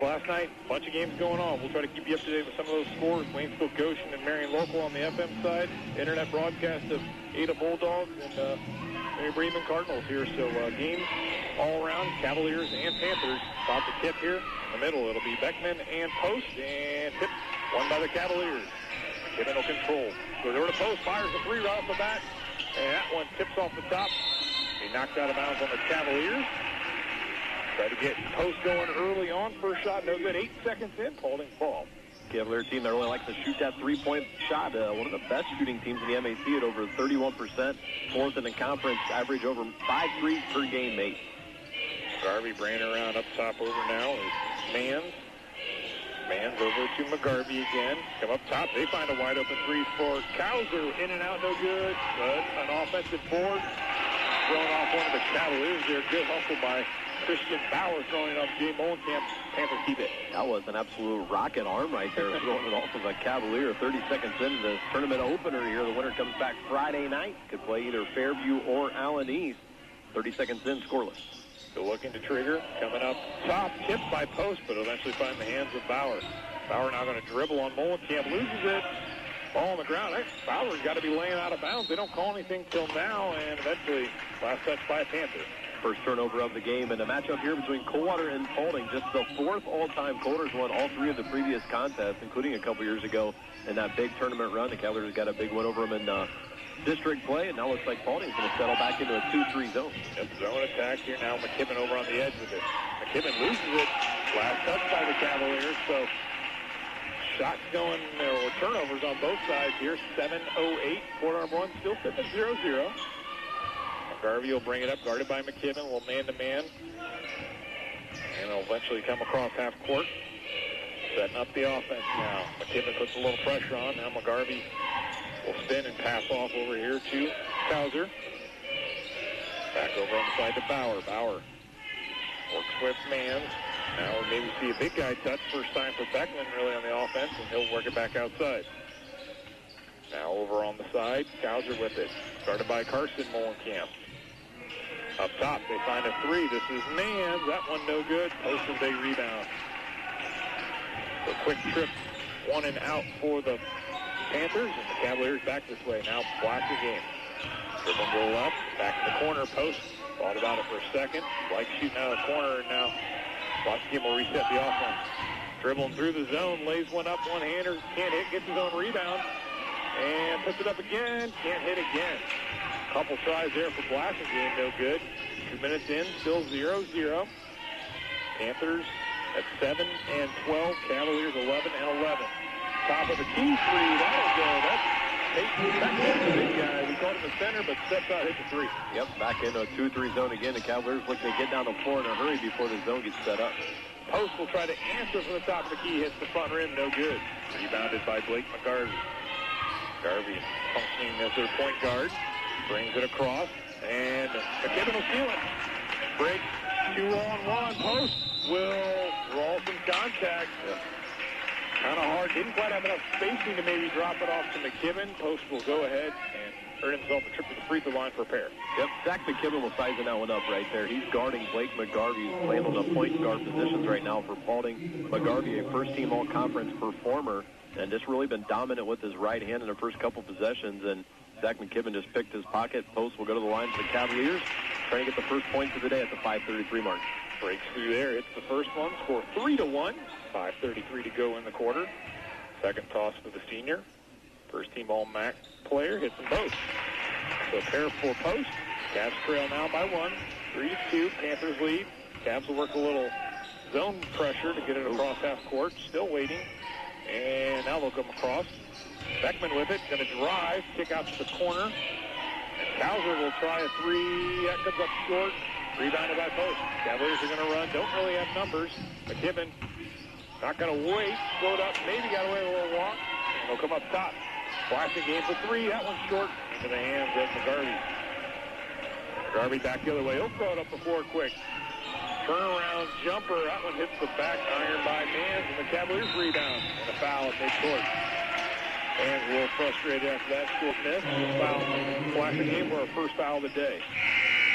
Last night, a bunch of games going on. We'll try to keep you up to date with some of those scores. Waynesville Goshen and Marion Local on the FM side. Internet broadcast of Ada Bulldogs and Mary Bremen Cardinals here. So games all around, Cavaliers and Panthers. About to tip here. In the middle, it'll be Beckman and Post. And tip won by the Cavaliers. McKibben will control. Goes over to Post, fires the three right off the bat. And that one tips off the top. He knocked out of bounds on the Cavaliers. Try to get Post going early on. First shot, no good. 8 seconds in, Paulding ball. Cavalier team that really likes to shoot that three-point shot. One of the best shooting teams in the MAC at over 31%. Fourth in the conference, average over 5 threes per game, mate. McGarvey bringing around up top over now is Mans. Mans over to McGarvey again. Come up top. They find a wide open three for Cowser. In and out, no good. But an offensive board. Thrown off one of the Cavaliers there. Good hustle by Christian Bauer throwing it off Jay Molenkamp. Panthers keep it. That was an absolute rocket arm right there, throwing it off of a Cavalier. 30 seconds into the tournament opener here. The winner comes back Friday night. Could play either Fairview or Allen East. 30 seconds in, scoreless. Still looking to trigger. Coming up top, tipped by Post, but eventually find the hands of Bauer. Bauer now going to dribble on Molenkamp. Loses it. Ball on the ground. Bauer's got to be laying out of bounds. They don't call anything till now, and eventually last touch by a Panther. First turnover of the game, and a matchup here between Coldwater and Paulding. Just the fourth all-time. Coldwater's won all 3 of the previous contests, including a couple years ago in that big tournament run. The Cavaliers got a big win over them in district play, and now looks like Paulding's going to settle back into a 2-3 zone. Yep, zone attack here now. McKibben over on the edge with it. McKibben loses it. Last touch by the Cavaliers, so shots going, or turnovers on both sides here. 7:08, quarter one, still sitting at 0-0. McGarvey will bring it up, guarded by McKibben, a little man-to-man. And it'll eventually come across half court. Setting up the offense now. McKibben puts a little pressure on. Now McGarvey will spin and pass off over here to Cowser. Back over on the side to Bauer. Bauer works with Mans. Now we'll maybe see a big guy touch. First time for Beckman really on the offense, and he'll work it back outside. Now over on the side, Cowser with it. Started by Carson Molenkamp. Up top, they find a three. This is Mans. That one no good. Post a big rebound. So quick trip, one and out for the Panthers, and the Cavaliers back this way. Now blast the game. Dribbling to the left, back in the corner, Post. Thought about it for a second. Like shooting out of the corner, and now Washington will reset the offense. Dribbling through the zone, lays one up, one-hander, can't hit, gets his own rebound, and puts it up again, can't hit again. Couple tries there for Blasingame, no good. 2 minutes in, still 0-0. Panthers at 7 and 12, Cavaliers 11 and 11. Top of the key three, that'll go. That's Peyton Beckman, the big guy. We called him the center, but steps out, hit the three. Yep, back into a 2-3 zone again. The Cavaliers looking to get down the floor in a hurry before the zone gets set up. Post will try to answer from the top of the key, hits the front rim, no good. Rebounded by Blake McGarvey. McGarvey functioning as their point guard. Brings it across, and McKibben will steal it. Break 2-on-1. Post will draw some contact. Kind of hard. Didn't quite have enough spacing to maybe drop it off to McKibben. Post will go ahead and earn himself a trip to the free throw line for a pair. Yep, Zach McKibben will sizen that one up right there. He's guarding Blake McGarvey, who's playing on the point guard positions right now for Paulding. McGarvey, a first-team all-conference performer, and just really been dominant with his right hand in the first couple possessions, and Zach McKibben just picked his pocket. Post will go to the line for the Cavaliers, trying to get the first points of the day at the 5:33 mark. Breaks through there. It's the first one. Score 3-1. 5:33 to go in the quarter. Second toss for the senior. First team All-MAC player. Hits them both. So pair for Post. Cavs trail now by 1. 3-2. Panthers lead. Cavs will work a little zone pressure to get it across half court. Still waiting. And now they'll come across. Beckman with it, going to drive, kick out to the corner. And Cowser will try a three. That comes up short. Rebounded by Post. Cavaliers are going to run. Don't really have numbers. McKibben not going to wait. Slowed up. Maybe got away with a little walk. And they'll come up top. Flashing game for three. That one's short. Into the hands of McGarvey. McGarvey back the other way. He'll throw it up before quick. Turnaround jumper. That one hits the back iron by Mans. And the Cavaliers rebound. And a foul at midcourt. And a little frustrated after that short miss. Foul. Flashing game for our first foul of the day.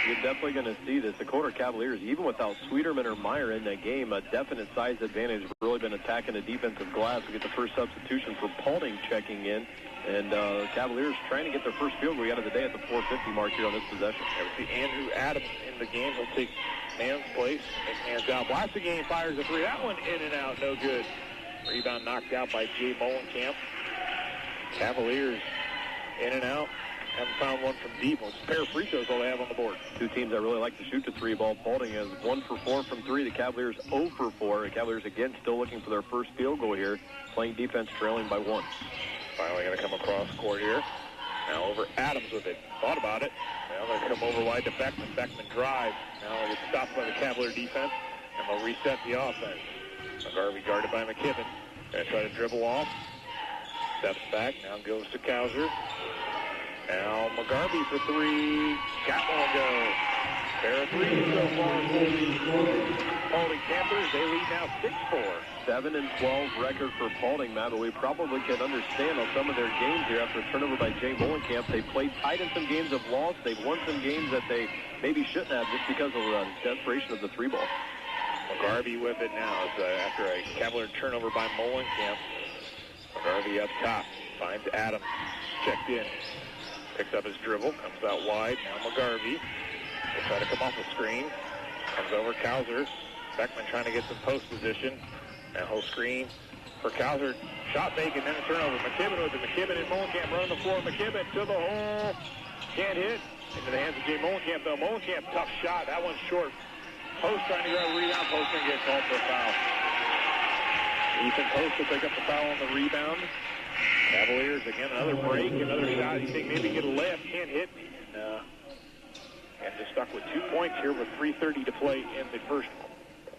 you're definitely going to see this. The Coldwater Cavaliers, even without Sweeterman or Meyer in that game, a definite size advantage. Have really been attacking the defensive glass. We get the first substitution for Paulding checking in. And Cavaliers trying to get their first field goal out of the day at the 4:50 mark here on this possession. We see Andrew Adams in the game. He'll take man's place and hands out. Blasingame fires a three. That one in and out, no good. Rebound knocked out by Jay Molenkamp. Cavaliers in and out. Haven't found one from deep. It's a pair of free throws all they have on the board. Two teams that really like to shoot the three ball. Paulding has 1 for 4 from three. The Cavaliers 0 for 4. The Cavaliers again still looking for their first field goal here. Playing defense, trailing by 1. Finally going to come across court here. Now over Adams with it. Thought about it. Now they're going to come over wide to Beckman. Beckman drives. Now they get stopped by the Cavalier defense, and they'll reset the offense. McGarvey guarded by McKibben. Going to try to dribble off. Steps back. Now goes to Kauser. Now McGarvey for three. Got one go. Pair of threes so far for the Paulding Panthers. They lead now 6-4. 7-12 record for Paulding, Matt, but we probably can understand on some of their games here after a turnover by Jay Molenkamp. They played tight in some games of loss. They've won some games that they maybe shouldn't have just because of the desperation of the three ball. McGarvey with it now after a Cavalier turnover by Molenkamp. McGarvey up top. Finds Adams. Checked in. Picks up his dribble. Comes out wide. Now McGarvey will try to come off the screen. Comes over Kauser. Beckman trying to get some post position. Now whole screen for Kauser. Shot fake and then a turnover. McKibben with it. McKibben and Molenkamp running the floor. McKibben to the hole. Can't hit. Into the hands of Jay Molenkamp though. Molenkamp, tough shot. That one's short. Post trying to grab a rebound. Post going to get called for a foul. Ethan Post will pick up the foul on the rebound. Cavaliers, again, another break, another shot. You think maybe get a layup, can't hit. And just stuck with 2 points here with 3:30 to play in the first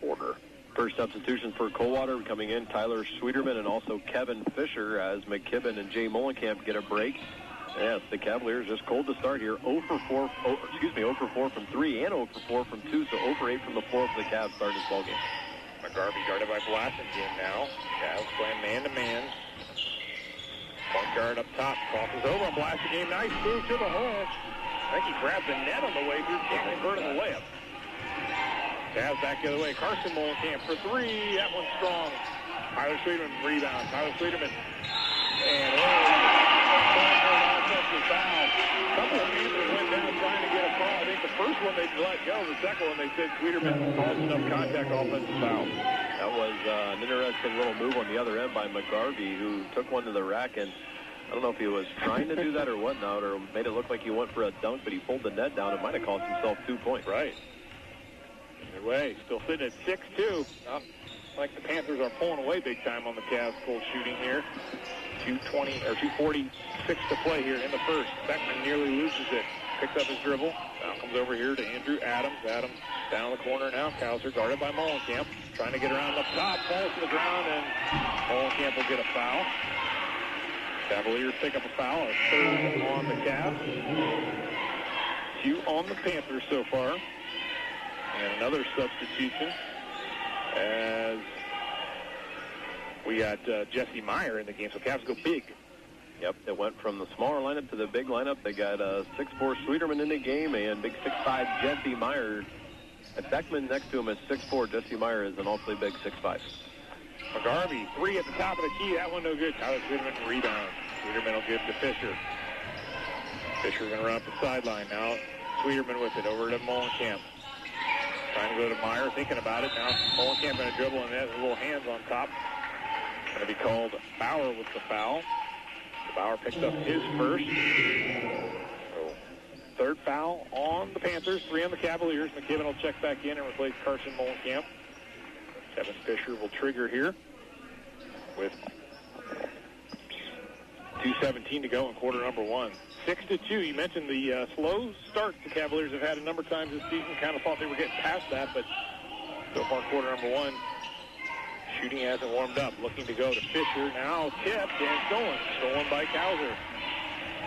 quarter. First substitution for Coldwater coming in, Tyler Sweeterman and also Kevin Fisher as McKibben and Jay Molenkamp get a break. Yes, the Cavaliers just cold to start here. 0 for 4 from 3 and 0 for 4 from 2, so 0 for 8 from the floor for the Cavs starting this ball game. McGarvey guarded by Blasingame now. Cavs playing man-to-man. Point guard up top, crosses over on Blasingame. Nice move to the hole. I think he grabbed the net on the way through. Can't convert on the layup. Cavs back the other way. Carson Molenkamp for three. That one's strong. Tyler Sweeterman rebound. Tyler Sweeterman. And foul. A couple of Panthers went down trying to get a call. I think the first one they let go. The second one they said Sweeterman caused enough contact, offensive foul. That was an interesting little move on the other end by McGarvey, who took one to the rack, and I don't know if he was trying to do that or whatnot, or made it look like he went for a dunk, but he pulled the net down. It might have cost himself 2 points. Right. Either way, still sitting at 6-2. Like the Panthers are pulling away big time on the Cavs. Cold shooting here. 2:46 to play here in the first. Beckman nearly loses it. Picks up his dribble. Now comes over here to Andrew Adams. Adams down the corner now. Kauser guarded by Molenkamp. Trying to get around up top. Falls to the ground, and Molenkamp will get a foul. Cavaliers pick up a foul. A third on the Cavs. 2 on the Panthers so far. And another substitution as we got Jesse Meyer in the game. So Cavs go big. Yep, they went from the smaller lineup to the big lineup. They got 6'4" Sweeterman in the game and big 6'5" Jesse Meyer. And Beckman next to him is 6'4". Jesse Meyer is an awfully big 6'5". McGarvey, three at the top of the key. That one no good. Tyler Sweeterman rebound. Sweeterman will give to Fisher. Fisher going to run up the sideline now. Sweeterman with it over to Molenkamp. Trying to go to Meyer, thinking about it. Now Molenkamp going to dribble and has a little hands on top. Going to be called Bauer with the foul. Bauer picks up his first. So, third foul on the Panthers, 3 on the Cavaliers. McKibben will check back in and replace Carson Molenkamp. Kevin Fisher will trigger here with 2:17 to go in quarter number 1. 6-2. You mentioned the slow start the Cavaliers have had a number of times this season. Kind of thought they were getting past that, but so far quarter number 1, shooting hasn't warmed up. Looking to go to Fisher. Now tipped and stolen. Stolen by Kauser.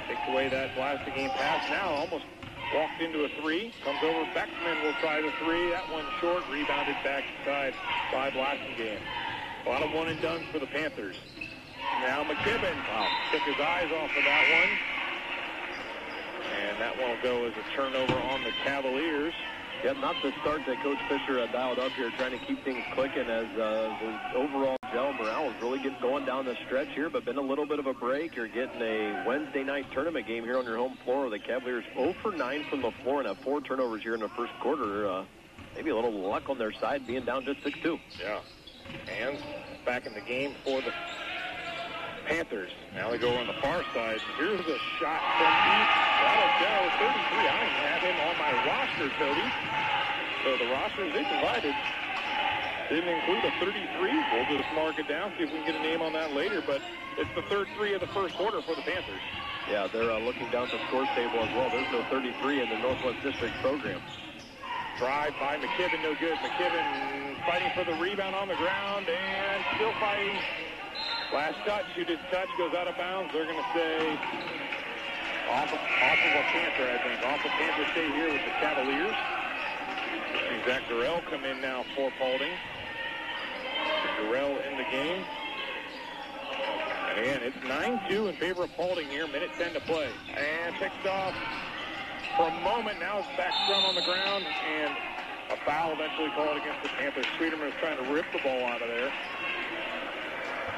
Takes away that Blasingame pass now. Almost walked into a 3. Comes over. Beckman will try the 3. That one short. Rebounded backside by Blasingame. A lot of one-and-dones for the Panthers. Now McKibben took his eyes off of that one. And that one will go as a turnover on the Cavaliers. Yeah, not the start that Coach Fisher dialed up here, trying to keep things clicking as the overall gel morale is really getting going down the stretch here, but been a little bit of a break. You're getting a Wednesday night tournament game here on your home floor. The Cavaliers 0 for 9 from the floor and have 4 turnovers here in the first quarter. Maybe a little luck on their side, being down just 6-2. Yeah. And back in the game for the Panthers. Now they go on the far side. Here's a shot from deep. That'll go. 33. I don't even have him on my roster, Toby. So the rosters they provided didn't include a 33. We'll just mark it down, see if we can get a name on that later. But it's the third three of the first quarter for the Panthers. Yeah, they're looking down the scores table as well. There's no 33 in the Northwest District program. Drive by McKibben, no good. McKibben fighting for the rebound on the ground and still fighting. Last touch, who did touch, goes out of bounds. They're going to say off of a Panther, I think. Off of Panther State here with the Cavaliers. See Zach Durrell come in now for Paulding. Durrell in the game. And again, it's 9-2 in favor of Paulding here. Minute 10 to play. And picked off for a moment. Now it's back scrum on the ground. And a foul eventually called against the Panthers. Sweeterman was trying to rip the ball out of there.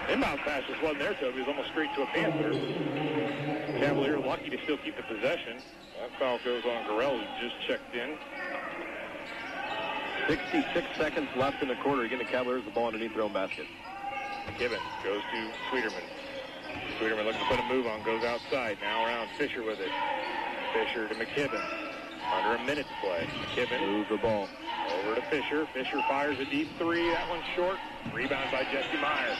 Inbound pass just wasn't there, Toby. It was almost straight to a Panther. Cavalier lucky to still keep the possession. That foul goes on Gorell, who just checked in. 66 seconds left in the quarter. Again, the Cavaliers the ball underneath their own basket. McKibben goes to Sweeterman. Sweeterman looking to put a move on, goes outside. Now around Fisher with it. Fisher to McKibben. Under a minute to play. McKibben moves the ball. Over to Fisher. Fisher fires a deep three. That one's short. Rebound by Jesse Meyer.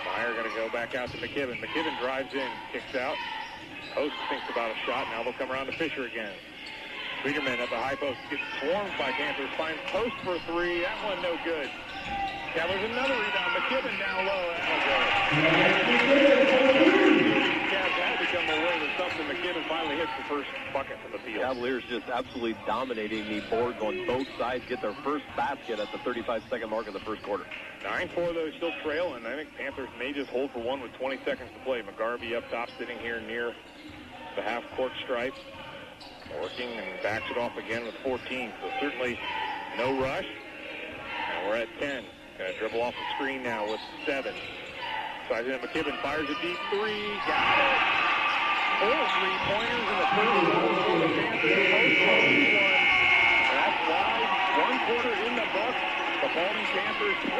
Meyer going to go back out to McKibben. McKibben drives in, kicks out. Post thinks about a shot. Now they'll come around to Fisher again. Sweeterman at the high post gets swarmed by Panthers. Finds post for three. That one no good. Cavaliers another rebound. McKibben down low. Cavs had become aware that something. McKibben finally hits the first bucket from the field. Cavaliers just absolutely dominating the boards on both sides. Get their first basket at the 35-second mark of the first quarter. 9-4, though, still trailing. I think Panthers may just hold for one with 20 seconds to play. McGarvey up top, sitting here near the half-court stripe. Working and backs it off again with 14. So certainly no rush. And we're at 10. Going to dribble off the screen now with 7. Sizing up McKibben, fires a deep three. Got it. 4 3-pointers in the first quarter for the Panthers. Post one. That's wide. 1 quarter in the book. The Paulding Panthers 12.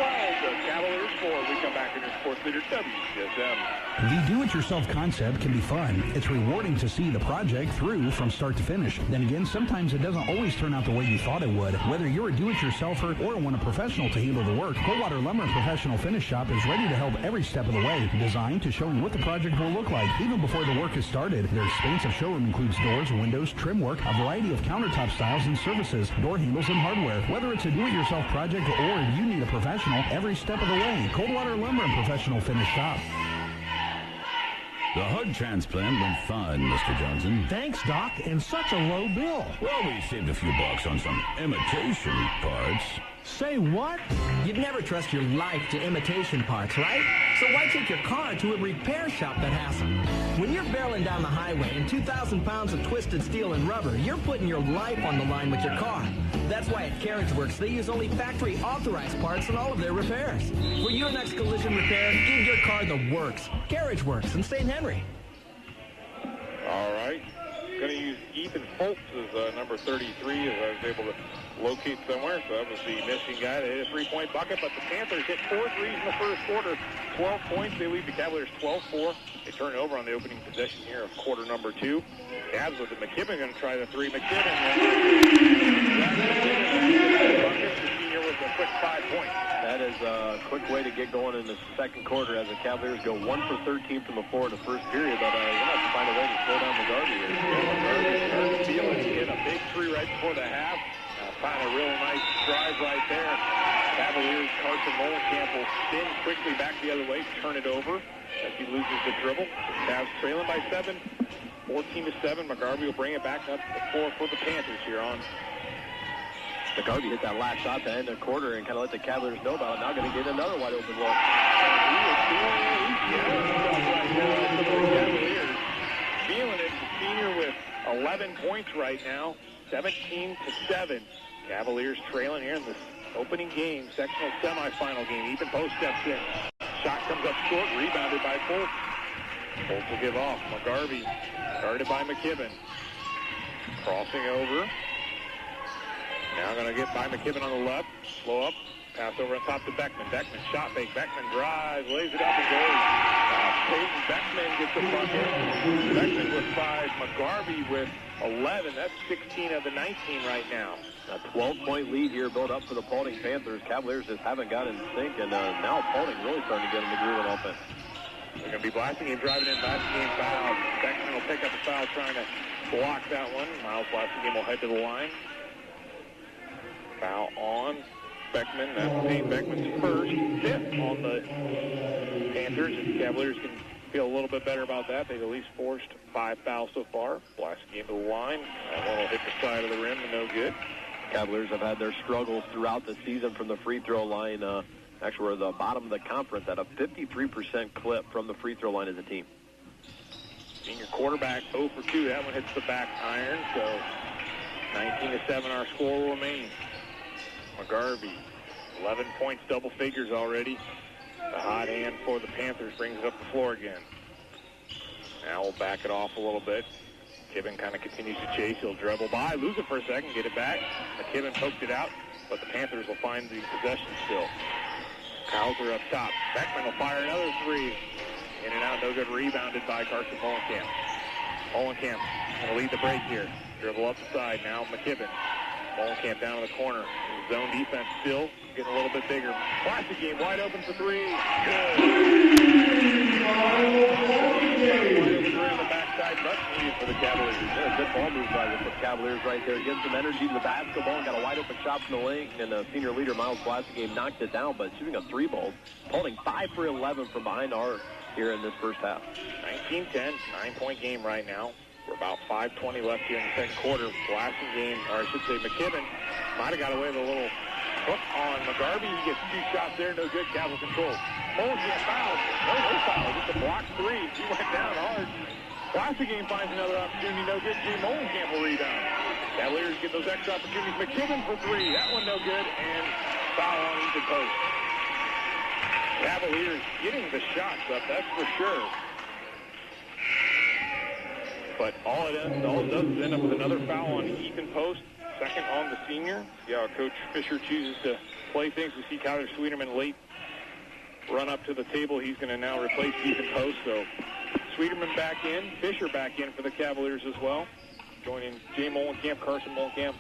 The Cavaliers 4. We come back in your sports leader WCSM. The do-it-yourself concept can be fun. It's rewarding to see the project through from start to finish. Then again, sometimes it doesn't always turn out the way you thought it would. Whether you're a do-it-yourselfer or want a professional to handle the work, Coldwater Lumber and Professional Finish Shop is ready to help every step of the way. Designed to show you what the project will look like even before the work is started. Their expansive showroom includes doors, windows, trim work, a variety of countertop styles and services, door handles, and hardware. Whether it's a do-it-yourself project or you need a professional, every step of the way. Coldwater Lumber and Professional Finish Shop. The hug transplant went fine, Mr. Johnson. Thanks, Doc, and such a low bill. Well, we saved a few bucks on some imitation parts. Say what? You'd never trust your life to imitation parts, right? So why take your car to a repair shop that has them? When you're barreling down the highway and 2,000 pounds of twisted steel and rubber, you're putting your life on the line with your car. That's why at Carriage Works, they use only factory-authorized parts in all of their repairs. For your next collision repair, give your car the works. Carriage Works in St. Henry. All right. Going to use Ethan Foltz as number 33, as I was able to locate somewhere. So that was the Michigan guy that hit a three-point bucket. But the Panthers hit 4 threes in the first quarter. 12 points. They lead the Cavaliers 12-4. They turn it over on the opening possession here of quarter number 2. Cavs with it. McKibben going to try the three. McKibben. The senior with a quick 5 points. That is a quick way to get going in the second quarter as the Cavaliers go 1 for 13 from the floor in the first period. But we'll have to find a way to slow down McGarvey here. McGarvey feeling he hit a big three right before the half. Find a real nice drive right there. Cavaliers, Carson Molenkamp will spin quickly back the other way, turn it over as he loses the dribble. Cavs trailing by 7, 14-7. McGarvey will bring it back up to the floor for the Panthers here on. McGarvey hit that last shot to end the quarter and kind of let the Cavaliers know about it. Now going to get another wide open look. Feeling it, the senior with 11 points right now, 17-7. Cavaliers trailing here in this opening game, sectional semifinal game. Ethan Post steps in. Shot comes up short, rebounded by Fultz. Fultz will give off. McGarvey guarded by McKibben. Crossing over. Now going to get by McKibben on the left. Slow up. Pass over on top to Beckman. Beckman shot fake. Beckman drives, lays it up and goes. Peyton Beckman gets the bucket. Beckman with 5. McGarvey with 11. That's 16 of the 19 right now. A 12-point lead here built up for the Paulding Panthers. Cavaliers just haven't got in sync, and now Paulding really starting to get in the groove on offense. They're going to be Blasingame driving in. Blasingame foul. Beckman will pick up the foul trying to block that one. Miles Blasingame will head to the line. Foul on Beckman. That's Dave Beckman's first, 5th on the Panthers. If the Cavaliers can feel a little bit better about that, they've at least forced 5 fouls so far. Blasingame to the line. That one will hit the side of the rim and no good. Cavaliers have had their struggles throughout the season from the free throw line. Actually, we're the bottom of the conference at a 53% clip from the free throw line as a team. Senior quarterback 0 for 2. That one hits the back iron, so 19-7 our score will remain. McGarvey, 11 points, double figures already. The hot hand for the Panthers brings it up the floor again. Now we'll back it off a little bit. McKibben kind of continues to chase. He'll dribble by, lose it for a second, get it back. McKibben poked it out, but the Panthers will find the possession still. Hauser up top. Beckman will fire another 3. In and out, no good. Rebounded by Carson Molenkamp. Molenkamp going to lead the break here. Dribble up the side. Now McKibben. Molenkamp down in the corner. Zone defense still getting a little bit bigger. Blasingame wide open for 3. Good. On the backside, much needed for the Cavaliers. Yeah, good ball move by the Cavaliers right there. Gives some energy to the basketball and got a wide open shot from the lane. And senior leader Miles Blasingame knocked it down, but shooting a 3 ball. Paulding 5 for 11 from behind arc here in this first half. 19-10, 9-point game right now. We're about 5:20 left here in the second quarter. Blasingame, or I should say McKibben, might have got away with a little hook on McGarvey. He gets 2 shots there, no good. Cavs control. Molenkamp foul. No foul. Just a block 3. He went down hard. Blasingame finds another opportunity, no good. Jay Molenkamp will rebound. Cavaliers get those extra opportunities. McKibben for 3. That one no good, and foul on Ethan Post. Cavaliers getting the shots up, that's for sure. But all it does is end up with another foul on Ethan Post, second on the senior. See how Coach Fisher chooses to play things. We see Tyler Sweeterman late run up to the table. He's going to now replace Ethan Post. So Sweeterman back in, Fisher back in for the Cavaliers as well. Joining Jay Molenkamp, Carson Molenkamp,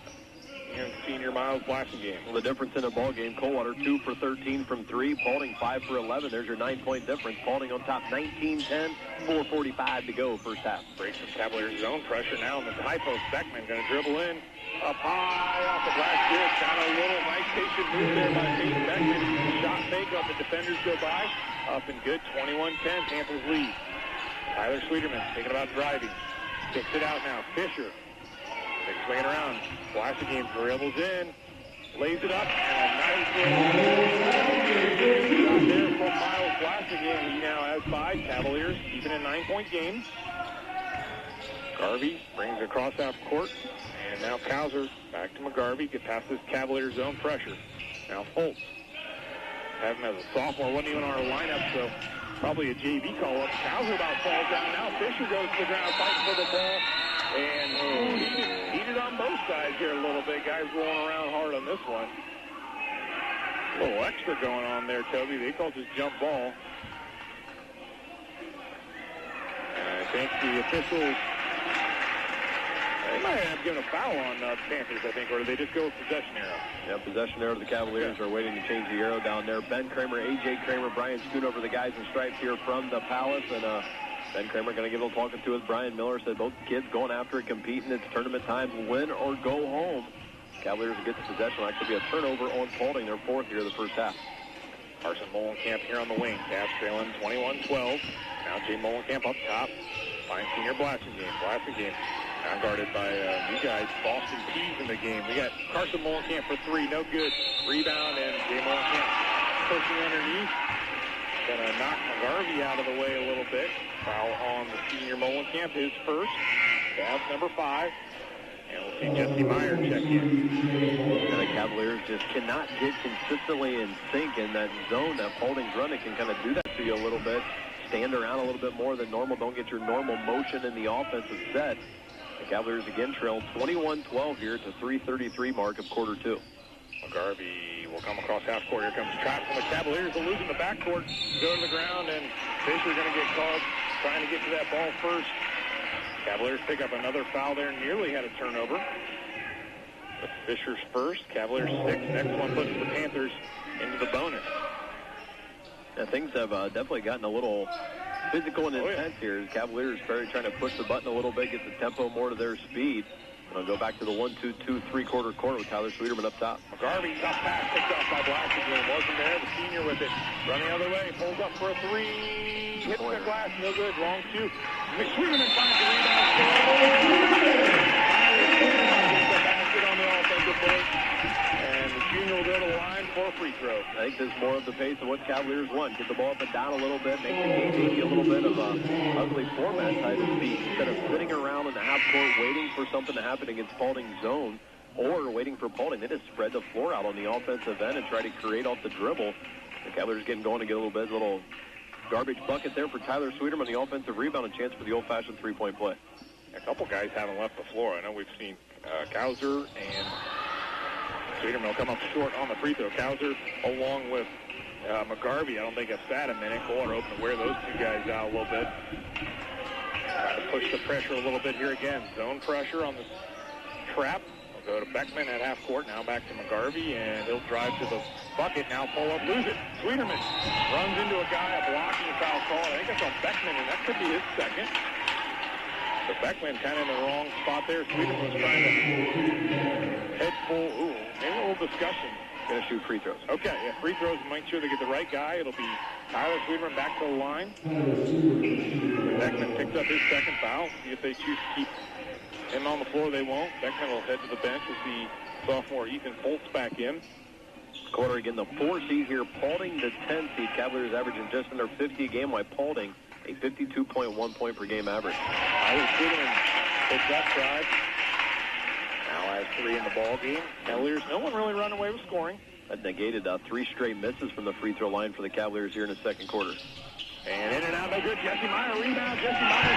and senior Miles Blasingame. Well, the difference in the ball game, Coldwater 2 for 13 from 3, Paulding 5 for 11. There's your 9-point difference. Paulding on top 19-10, 4:45 to go first half. Breaks from Cavaliers zone pressure now in the high post. Beckman going to dribble in. Up high off the glass good. Kind of a little nice patient move there by Peyton Beckman. Shot fake up. The defenders go by. Up and good. 21-10. Panthers lead. Tyler Sweeterman thinking about driving. Kicks it out now. Fisher. Swinging around. Blasingame dribbles in. Lays it up. And a nice little shot there from Miles Blasingame. He now has 5. Cavaliers keeping a 9-point game. Garvey brings it across half court. And now Kauser back to McGarvey. Get past this Cavalier zone pressure. Now Fultz. Have him as a sophomore. Wasn't even on our lineup, so probably a JV call-up. Kauser about falls down. Now Fisher goes to the ground fighting for the ball. And heated on both sides here a little bit. Guys rolling around hard on this one. A little extra going on there, Toby. They called this jump ball. And I think the officials, they might have given a foul on the Panthers, I think, or did they just go with possession arrow? Yeah, possession arrow. The Cavaliers are waiting to change the arrow down there. Ben Kramer, A.J. Kramer, Brian Schoonover, the guys in stripes here from the Palace. And Ben Kramer going to give a little talking to us. Brian Miller said both kids going after it, competing. It's tournament time, win or go home. Cavaliers get the possession. Will actually be a turnover on Paulding, their 4th here of the first half. Carson Molenkamp here on the wing. Cavs trailing 21-12. Now Jay Molenkamp up top. Finds senior Blasingame. Blasingame now guarded by you guys, Boston Peas in the game. We got Carson Molenkamp for 3. No good. Rebound, and Jay Molenkamp pushing underneath. Going to knock McGarvey out of the way a little bit. Foul on the senior Molenkamp, his first. That's number 5. And we'll see Jesse Meyer check in. And the Cavaliers just cannot get consistently in sync in that zone that Paulding's running. Can kind of do that to you a little bit. Stand around a little bit more than normal. Don't get your normal motion in the offensive set. The Cavaliers again trail 21-12 here to 3:33 mark of quarter 2. McGarvey will come across half court. Here comes trap from the Cavaliers. They'll lose in the backcourt. Go to the ground, and Fisher going to get called trying to get to that ball first. Cavaliers pick up another foul there. Nearly had a turnover. But Fisher's first. Cavaliers 6. Next one puts the Panthers into the bonus. Yeah, things have definitely gotten a little physical and intense here. Cavaliers very trying to push the button a little bit, get the tempo more to their speed. We'll go back to the 1-2-2 3-quarter court with Tyler Sweeterman up top. McGarvey, tough pass, picked off by Blackstone. Wasn't there. The senior with it. Running the other way. Pulls up for a 3. Hits the glass. No good. Wrong shoot. Sweeterman finds the rebound. The basket on the offensive board. And the junior will go to the line for a free throw. I think this is more of the pace of what Cavaliers want. Get the ball up and down a little bit, make the game maybe a little bit of a ugly format type of speed. Instead of sitting around in the half court waiting for something to happen against Paulding's zone or waiting for Paulding, they just spread the floor out on the offensive end and try to create off the dribble. The Cavaliers getting going to get a little garbage bucket there for Tyler Sweeterman, the offensive rebound, a chance for the old-fashioned three-point play. A couple guys haven't left the floor. I know we've seen Cowser and Sweeterman will come up short on the free throw. Cowser along with McGarvey. I don't think I've sat a minute. Coldwater open to wear those two guys out a little bit. Trying to push the pressure a little bit here again. Zone pressure on the trap. We'll go to Beckman at half court. Now back to McGarvey, and he'll drive to the bucket. Now pull up, lose it. Sweeterman runs into a guy, a blocking foul call. I think that's on Beckman, and that could be his second. But Beckman kind of in the wrong spot there. Sweeterman was trying to head full. Ooh, maybe a little discussion. Going to shoot free throws. Okay, yeah, free throws. Make sure they get the right guy. It'll be Tyler Sweeterman back to the line. Beckman picks up his second foul. See if they choose to keep him on the floor. They won't. Beckman will head to the bench with the sophomore Ethan Foltz back in. Coldwater again, the 4 seed here. Paulding, the 10 seed. Cavaliers averaging just under 50 a game, while Paulding a 52.1 point per game average. Tyler Sweeterman takes that drive. Now has 3 in the ball game. Cavaliers, no one really run away with scoring. That negated 3 straight misses from the free throw line for the Cavaliers here in the second quarter. And in and out, no good. Jesse Meyer rebound. Jesse Meyer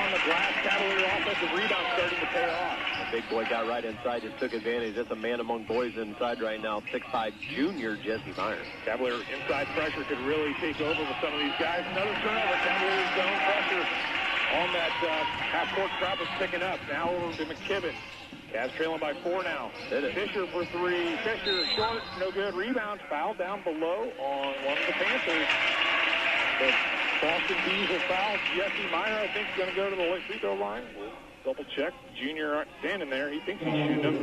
on the glass. Cavalier offensive rebound starting to pay off. The big boy got right inside, just took advantage. That's a man among boys inside right now. 6'5" junior Jesse Meyer. Cavalier inside pressure could really take over with some of these guys. Another turnover. Cavaliers zone pressure on that half-court trap is picking up. Now over to McKibben. Cavs trailing by 4 now. Fisher for 3. Fisher short, no good. Rebound, foul down below on one of the Panthers. The Boston Bees will foul. Jesse Meyer, I think, is going to go to the free throw line. We'll double check. Junior standing there. He thinks he's shooting him.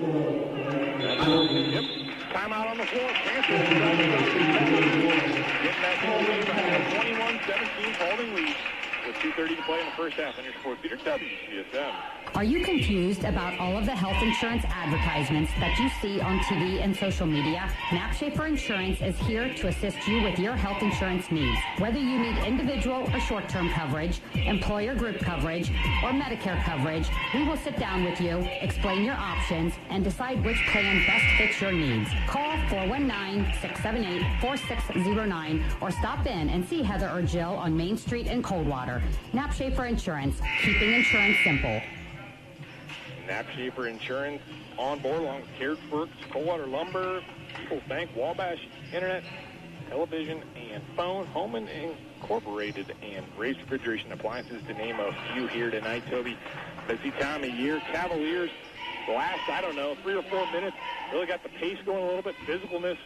Yep. Timeout on the floor. Panthers getting that ball lead. 21-17 Paulding lead. With 2:30 to play in the first half. Under Sports Leader WCSM. Are you confused about all of the health insurance advertisements that you see on TV and social media? Knapp Schaefer Insurance is here to assist you with your health insurance needs. Whether you need individual or short-term coverage, employer group coverage, or Medicare coverage, we will sit down with you, explain your options, and decide which plan best fits your needs. Call 419-678-4609 or stop in and see Heather or Jill on Main Street in Coldwater. Knapp Schaefer Insurance, keeping insurance simple. Knapp Schaefer Insurance on board along with Cared Works, Coldwater Lumber, People's Bank, Wabash Internet, Television, and Phone, Home Incorporated, and Raised Refrigeration Appliances, to name a few here tonight, Toby. Busy time of year. Cavaliers, the last, 3 or 4 minutes, really got the pace going a little bit, physicalness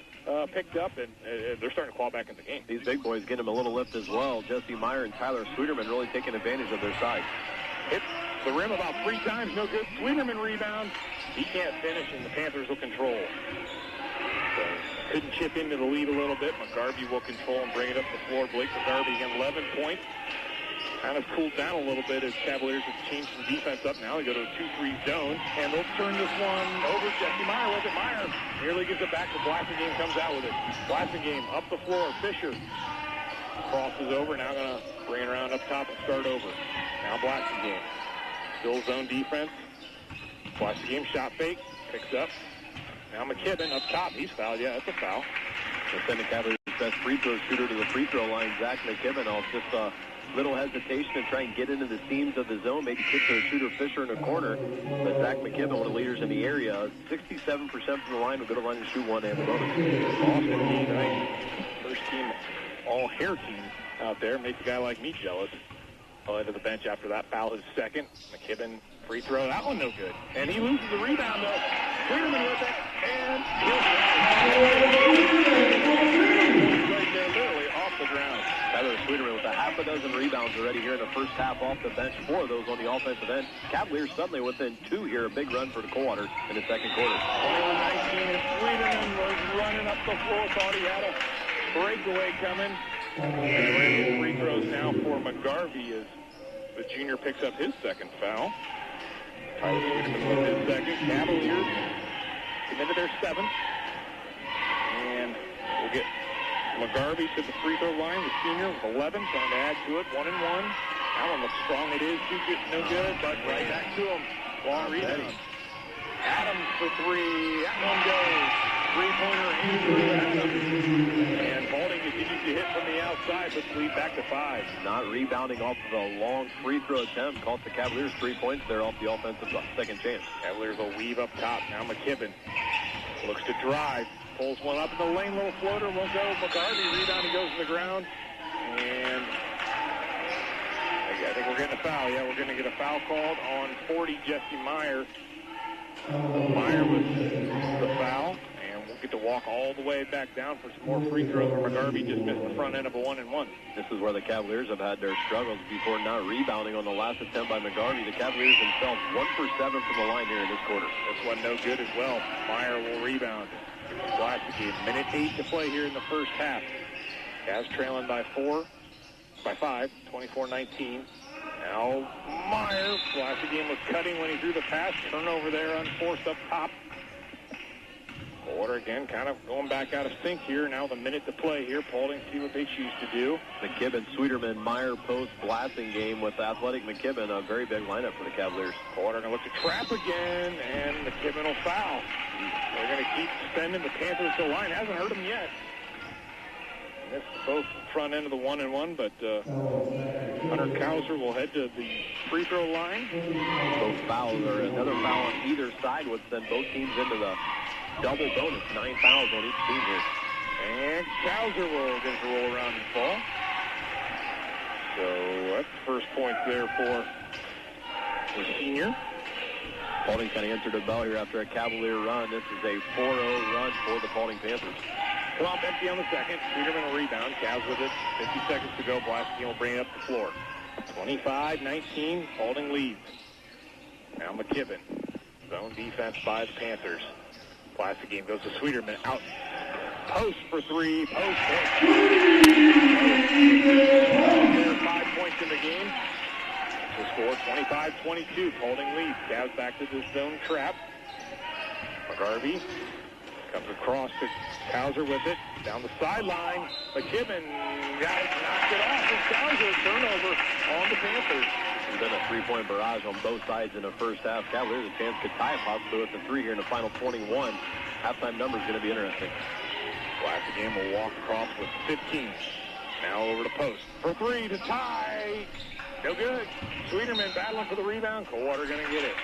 picked up, and they're starting to claw back in the game. These big boys getting them a little lift as well. Jesse Meyer and Tyler Sweeterman really taking advantage of their size. Hits the rim about 3 times, no good. Sweeterman rebound. He can't finish, and the Panthers will control. So couldn't chip into the lead a little bit. McGarvey will control and bring it up the floor. Blake McGarvey again, 11 points. Kind of cooled down a little bit as Cavaliers have changed some defense up. Now they go to a 2-3 zone, and they'll turn this one over. Jesse Meyer with it. Meyer nearly gets it back. The Blassingame comes out with it. Blassingame up the floor. Fisher Crosses over, now going to bring it around up top and start over. Now Blackstone. Still zone defense. Blackstone shot fake, picks up. Now McKibben up top. He's fouled. Yeah, that's a foul. The send the Cavaliers' best free throw shooter to the free throw line, Zach McKibben. Just a little hesitation to try and get into the seams of the zone, maybe kick to the shooter Fisher in the corner. But Zach McKibben, one of the leaders in the area, 67% from the line, will go to line and shoot one and the bonus. Boston team, I think, first team all-hair team out there. Makes a guy like me jealous. Fell to the bench after that foul, his second. McKibben free throw, that one no good. And he loses the rebound, though. Sweeterman with it, and right there, literally off the ground. Tyler Sweeterman with a half a dozen rebounds already here in the first half off the bench. 4 of those on the offensive end. Cavaliers suddenly within 2 here. A big run for the Coldwater in the second quarter. 21-19, and Sweeterman was running up the floor, thought he had a breakaway coming. And free throws now for McGarvey as the junior picks up his second foul. Tyler Sweeterman with his second. Cavaliers committed their 7th. And we'll get McGarvey to the free throw line, the senior with 11, trying to add to it, 1 and 1. That one looks strong. It is no good, but right back to him. Long rebound. Adams for 3. That one goes. Three-pointer Andrew Adams. And Paulding continues to hit from the outside, puts the lead back to 5. Not rebounding off of a long free throw attempt. Cost the Cavaliers 3 points there off the offensive second chance. Cavaliers will weave up top. Now McKibben looks to drive. Pulls one up in the lane, little floater, won't go. McGarvey, rebound, he goes to the ground. And I think we're getting a foul. Yeah, we're going to get a foul called on 40, Jesse Meyer. Meyer with the foul, and we'll get to walk all the way back down for some more free throws where McGarvey just missed the front end of a 1 and 1. This is where the Cavaliers have had their struggles before not rebounding on the last attempt by McGarvey. The Cavaliers themselves 1 for 7 from the line here in this quarter. This one no good as well. Meyer will rebound. Blackstone, minute 8 to play here in the first half. Cavs trailing by 5, 24-19. Now Meyer, Blackstone was cutting when he threw the pass. Turnover there, unforced up top. Coldwater again kind of going back out of sync here. Now the minute to play here. Paulding, see what they choose to do. McKibben, Sweeterman, Meyer post blasting game with athletic McKibben. A very big lineup for the Cavaliers. Coldwater going to look to trap again, and McKibben will foul. They're going to keep sending the Panthers to the line. Hasn't hurt them yet. Missed both front end of the 1 and 1, but Hunter Kauser will head to the free throw line. Both fouls, or another foul on either side, would send both teams into the double bonus. 9 fouls on each team here. And Kauser will get to roll around and fall. So that's the first point there for the senior. Paulding kind of answered the bell here after a Cavalier run. This is a 4-0 run for the Paulding Panthers. Come off empty on the second. Sweeterman will rebound. Cavs with it. 50 seconds to go. Blackstone will bring it up the floor. 25-19. Paulding leads. Now McKibben. Zone defense by the Panthers. Blackstone goes to Sweeterman. Out. Post for 3. Post. There 5 points in the game. The score 25-22. Paulding leads. Cavs back to the zone trap. McGarvey comes across to Kauser with it. Down the sideline. McKibben knocked it off. And Kauser turnover on the Panthers. There's been a 3-point barrage on both sides in the first half. Cavaliers a chance could tie it possibly with the 3 here in the final 21. Halftime number is going to be interesting. Blackstone will walk across with 15. Now over to post. For 3 to tie. No good. Sweeterman battling for the rebound. Coldwater going to get it.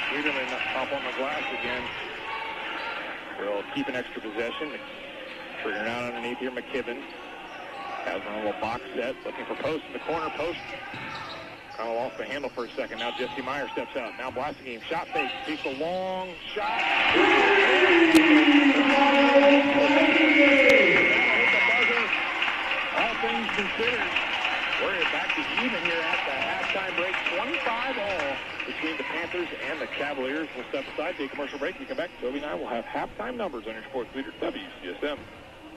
Sweeterman up on the glass again. They'll keep an extra possession. Triggering out underneath here, McKibben. Has a little box set. Looking for post in the corner. Post kind of lost the handle for a second. Now Jesse Meyer steps out. Now Blackstone shot fake. Takes a long shot. Hit the buzzer. All things considered, we're back to even here at the halftime break. 25-all between the Panthers and the Cavaliers. We'll step aside, take a commercial break. We come back. Toby and I will have halftime numbers on your sports leader, WCSM.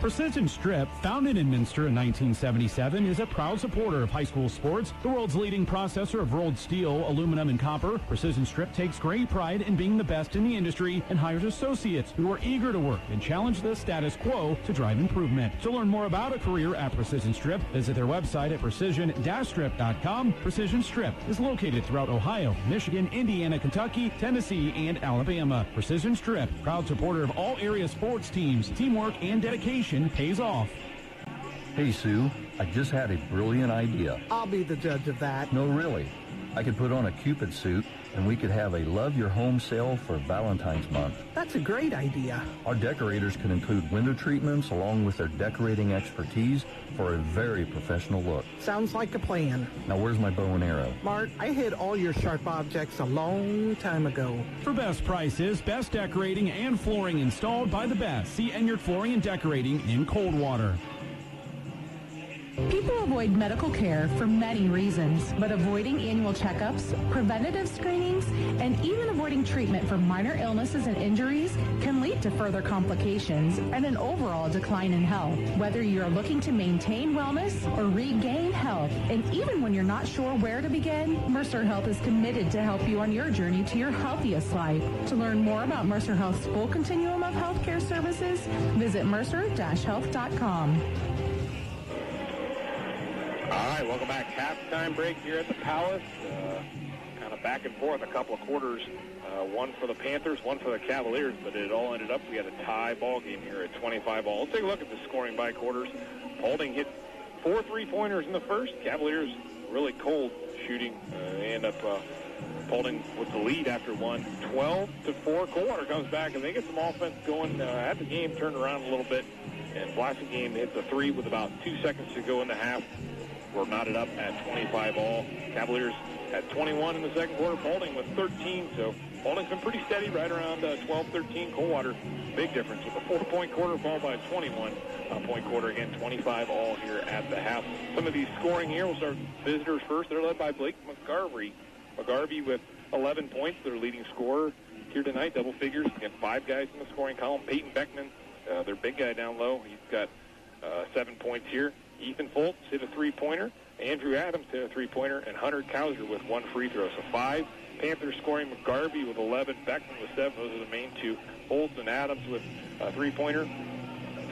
Precision Strip, founded in Minster in 1977, is a proud supporter of high school sports. The world's leading processor of rolled steel, aluminum, and copper, Precision Strip takes great pride in being the best in the industry and hires associates who are eager to work and challenge the status quo to drive improvement. To learn more about a career at Precision Strip, visit their website at precision-strip.com. Precision Strip is located throughout Ohio, Michigan, Indiana, Kentucky, Tennessee, and Alabama. Precision Strip, proud supporter of all area sports teams. Teamwork and dedication pays off. Hey, Sue, I just had a brilliant idea. I'll be the judge of that. No, really. I could put on a Cupid suit, and we could have a Love Your Home sale for Valentine's Month. That's a great idea. Our decorators can include window treatments along with their decorating expertise for a very professional look. Sounds like a plan. Now, where's my bow and arrow? Mark, I hid all your sharp objects a long time ago. For best prices, best decorating, and flooring installed by the best, see Enyart Flooring and Decorating in Coldwater. People avoid medical care for many reasons, but avoiding annual checkups, preventative screenings, and even avoiding treatment for minor illnesses and injuries can lead to further complications and an overall decline in health. Whether you're looking to maintain wellness or regain health, and even when you're not sure where to begin, Mercer Health is committed to help you on your journey to your healthiest life. To learn more about Mercer Health's full continuum of healthcare services, visit mercer-health.com. All right, welcome back. Halftime break here at the Palace. Kind of back and forth, a couple of quarters. One for the Panthers, one for the Cavaliers, but it all ended up, we had a tie ball game here at 25 all. Let's take a look at the scoring by quarters. Paulding hit 4 3-pointers in the first. Cavaliers really cold shooting. They end up Paulding with the lead after one, 12-4. Coldwater comes back, and they get some offense going. Had the game turned around a little bit, and Blassingame hits a 3 with about 2 seconds to go in the half. We're knotted up at 25 all. Cavaliers at 21 in the second quarter. Paulding with 13. So Paulding's been pretty steady, right around 12-13. Coldwater, big difference with a 4-point quarter, followed by a 21-point quarter. Again, 25 all here at the half. Some of these scoring here, we'll start visitors first. They're led by Blake McGarvey. McGarvey with 11 points, their leading scorer here tonight. Double figures. Again, 5 guys in the scoring column. Peyton Beckman, their big guy down low. He's got 7 points here. Ethan Foltz hit a 3-pointer. Andrew Adams hit a 3-pointer. And Hunter Kauser with 1 free throw. So 5. Panthers scoring. McGarvey with 11. Beckman with 7. Those are the main 2. Foltz and Adams with a 3-pointer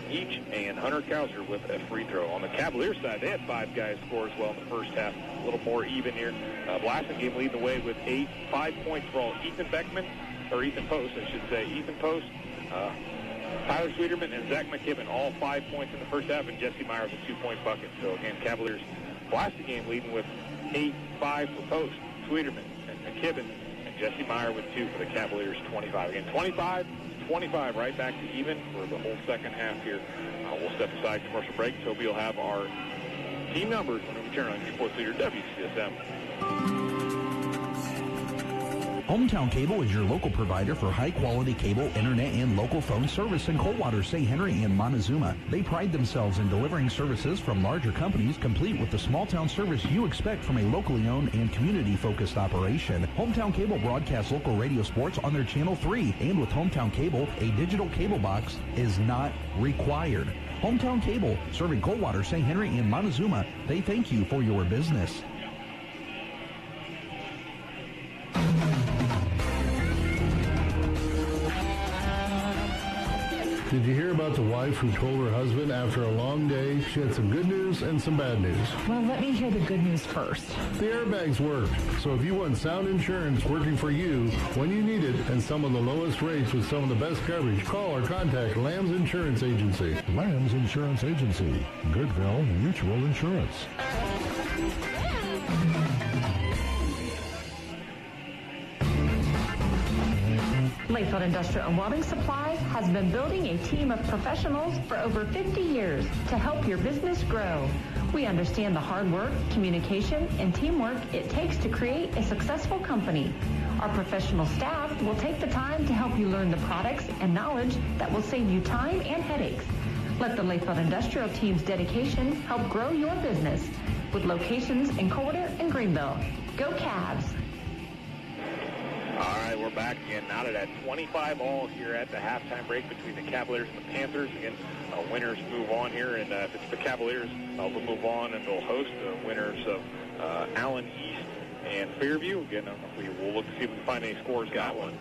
each. And Hunter Kauser with a free throw. On the Cavaliers side, they had 5 guys score as well in the first half. A little more even here. Blassingame leading the way with 8. 5 points for all. Ethan Post, I should say. Ethan Post, Tyler Sweeterman, and Zach McKibben, all 5 points in the first half, and Jesse Meyer with a 2-point bucket. So, again, Cavaliers Blassingame leading with 8-5 for Post, Sweeterman, and McKibben, and Jesse Meyer with 2 for the Cavaliers, 25. Again, 25, right back to even for the whole second half here. We'll step aside commercial break. Toby will have our team numbers when we return on your sports leader, WCSM. Hometown Cable is your local provider for high-quality cable, internet, and local phone service in Coldwater, St. Henry, and Montezuma. They pride themselves in delivering services from larger companies, complete with the small-town service you expect from a locally owned and community-focused operation. Hometown Cable broadcasts local radio sports on their Channel 3, and with Hometown Cable, a digital cable box is not required. Hometown Cable, serving Coldwater, St. Henry, and Montezuma. They thank you for your business. Did you hear about the wife who told her husband after a long day she had some good news and some bad news? Well, let me hear the good news first. The airbags worked. So if you want sound insurance working for you when you need it and some of the lowest rates with some of the best coverage, call or contact Lamb's Insurance Agency. Lamb's Insurance Agency. Goodville Mutual Insurance. Lathrop Industrial and Welding Supply has been building a team of professionals for over 50 years to help your business grow. We understand the hard work, communication, and teamwork it takes to create a successful company. Our professional staff will take the time to help you learn the products and knowledge that will save you time and headaches. Let the Lathrop Industrial team's dedication help grow your business with locations in Coldwater and Greenville. Go Cavs! All right, we're back again, knotted at 25 all here at the halftime break between the Cavaliers and the Panthers. Again, winners move on here, and if it's the Cavaliers, they'll move on and they'll host the winners of Allen East and Fairview. Again, we'll look to see if we can find any scores. Got one.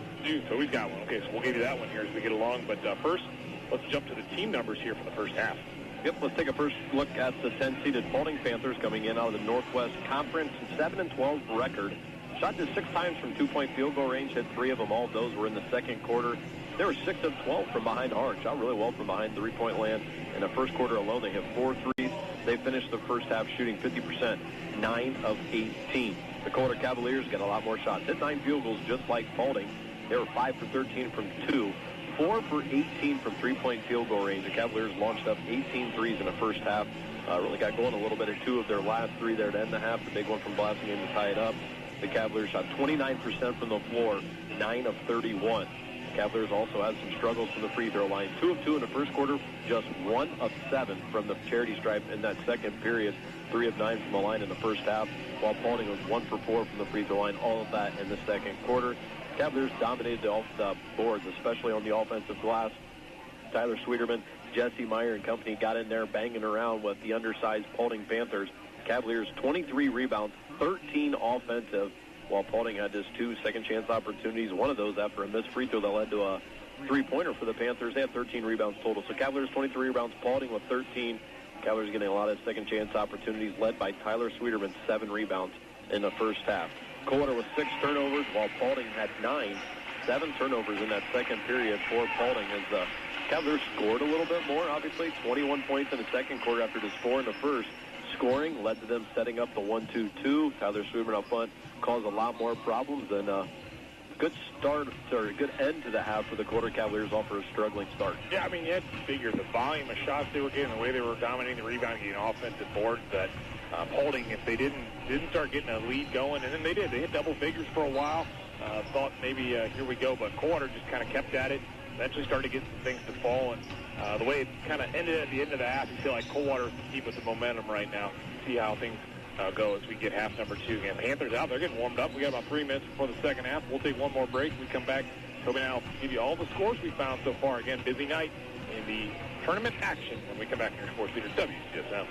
So he's got one. Okay, so we'll give you that one here as we get along. But first, let's jump to the team numbers here for the first half. Yep, let's take a first look at the 10-seeded Paulding Panthers coming in out of the Northwest Conference. 7-12 record. Shot just 6 times from two-point field goal range, hit 3 of them. All of those were in the second quarter. They were 6 of 12 from behind arc. Shot really well from behind three-point land. In the first quarter alone, they hit 4 threes. They finished the first half shooting 50%, 9 of 18. The Coldwater Cavaliers got a lot more shots. Hit 9 field goals just like Paulding. They were 5 for 13 from 2. 4 for 18 from three-point field goal range. The Cavaliers launched up 18 threes in the first half. Really got going a little bit at 2 of their last 3 there to end the half. The big one from blasting in to tie it up. The Cavaliers shot 29% from the floor, 9 of 31. The Cavaliers also had some struggles from the free throw line. 2 of 2 in the first quarter, just 1 of 7 from the charity stripe in that second period. 3 of 9 from the line in the first half, while Paulding was 1 for 4 from the free throw line. All of that in the second quarter. Cavaliers dominated the boards, especially on the offensive glass. Tyler Sweeterman, Jesse Meyer and company got in there banging around with the undersized Paulding Panthers. Cavaliers 23 rebounds, 13 offensive, while Paulding had just 2 second-chance opportunities. One of those after a missed free throw that led to a three-pointer for the Panthers. They had 13 rebounds total. So Cavaliers 23 rebounds, Paulding with 13. Cavaliers getting a lot of second-chance opportunities, led by Tyler Sweeterman, 7 rebounds in the first half. Coldwater with 6 turnovers, while Paulding had 9. 7 turnovers in that second period for Paulding as the Cavaliers scored a little bit more, obviously. 21 points in the second quarter after just 4 in the first. Scoring led to them setting up the 1-2-2. Tyler Sweeterman up front caused a lot more problems, and good start, or good end to the half for the Coldwater Cavaliers off for a struggling start. Yeah, I mean, you had to figure the volume of shots they were getting, the way they were dominating the rebound, getting offensive boards, that Paulding, if they didn't start getting a lead going, and then they did. They hit double figures for a while. Thought maybe here we go, but Coldwater just kind of kept at it. Eventually started to get some things to fall, and the way it kind of ended at the end of the half, you feel like Coldwater can keep with the momentum right now. See how things go as we get half number 2 again. Panthers out, they're getting warmed up. We got about 3 minutes before the second half. We'll take one more break. We come back, Toby and I will give you all the scores we found so far. Again, busy night in the tournament action when we come back in your sports leader, WCSM.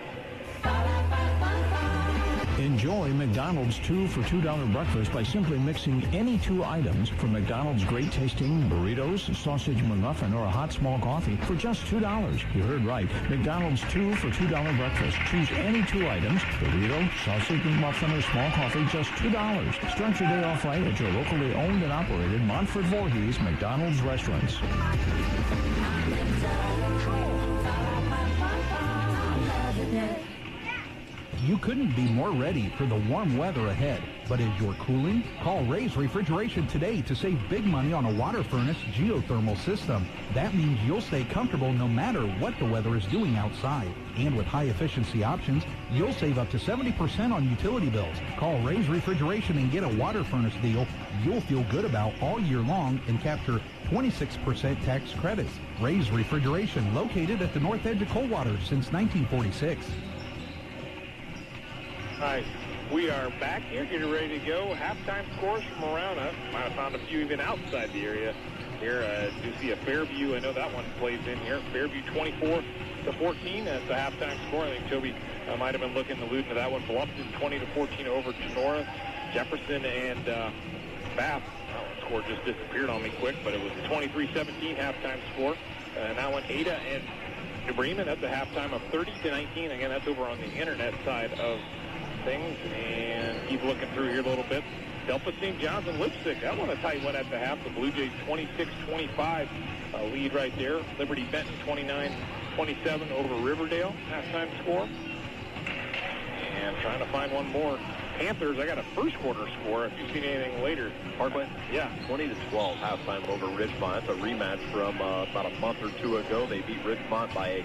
Enjoy McDonald's 2 for $2 breakfast by simply mixing any 2 items from McDonald's great-tasting burritos, sausage McMuffin, or a hot small coffee for just $2. You heard right. McDonald's 2 for $2 breakfast. Choose any 2 items, burrito, sausage McMuffin, or small coffee, just $2. Start your day off right at your locally owned and operated Montford Voorhees McDonald's restaurants. You couldn't be more ready for the warm weather ahead. But as you're cooling, call Ray's Refrigeration today to save big money on a water furnace geothermal system. That means you'll stay comfortable no matter what the weather is doing outside. And with high-efficiency options, you'll save up to 70% on utility bills. Call Ray's Refrigeration and get a water furnace deal you'll feel good about all year long and capture 26% tax credits. Ray's Refrigeration, located at the north edge of Coldwater since 1946. All right, we are back here, getting ready to go. Halftime scores from around us. Might have found a few even outside the area here. You see a Fairview. I know that one plays in here. Fairview 24-14. That's the halftime score. I think Toby might have been alluding to that one. Bluffton 20-14 over to Nora. Jefferson and Bath. That one score just disappeared on me quick, but it was 23-17 halftime score. And that one, Ada and New Bremen. That's a halftime of 30-19. Again, that's over on the internet side of things, and keep looking through here a little bit. Delta St. John's and Lipstick, that one a tight one at the half. The Blue Jays 26-25 lead right there. Liberty Benton 29-27 over Riverdale, halftime score. And trying to find one more. Panthers, I got a first quarter score if you've seen anything later. Parkway? Yeah. 20-12 halftime over Ridgemont. That's a rematch from about a month or 2 ago. They beat Ridgemont by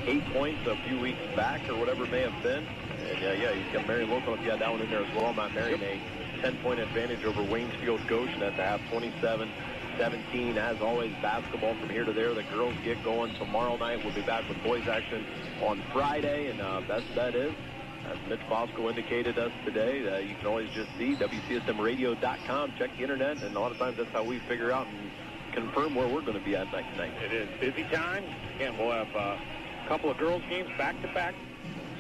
8 points a few weeks back or whatever it may have been. And yeah, you've got Marion Local if you had that one in there as well. Mount Marion, a 10-point advantage over Waynesfield Goshen at the half, 27-17. As always, basketball from here to there. The girls get going tomorrow night. We'll be back with boys action on Friday, and that is, as Mitch Bosco indicated us today, you can always just see WCSMradio.com, check the internet, and a lot of times that's how we figure out and confirm where we're going to be at next night. It is busy time. Again, we'll have a couple of girls' games back-to-back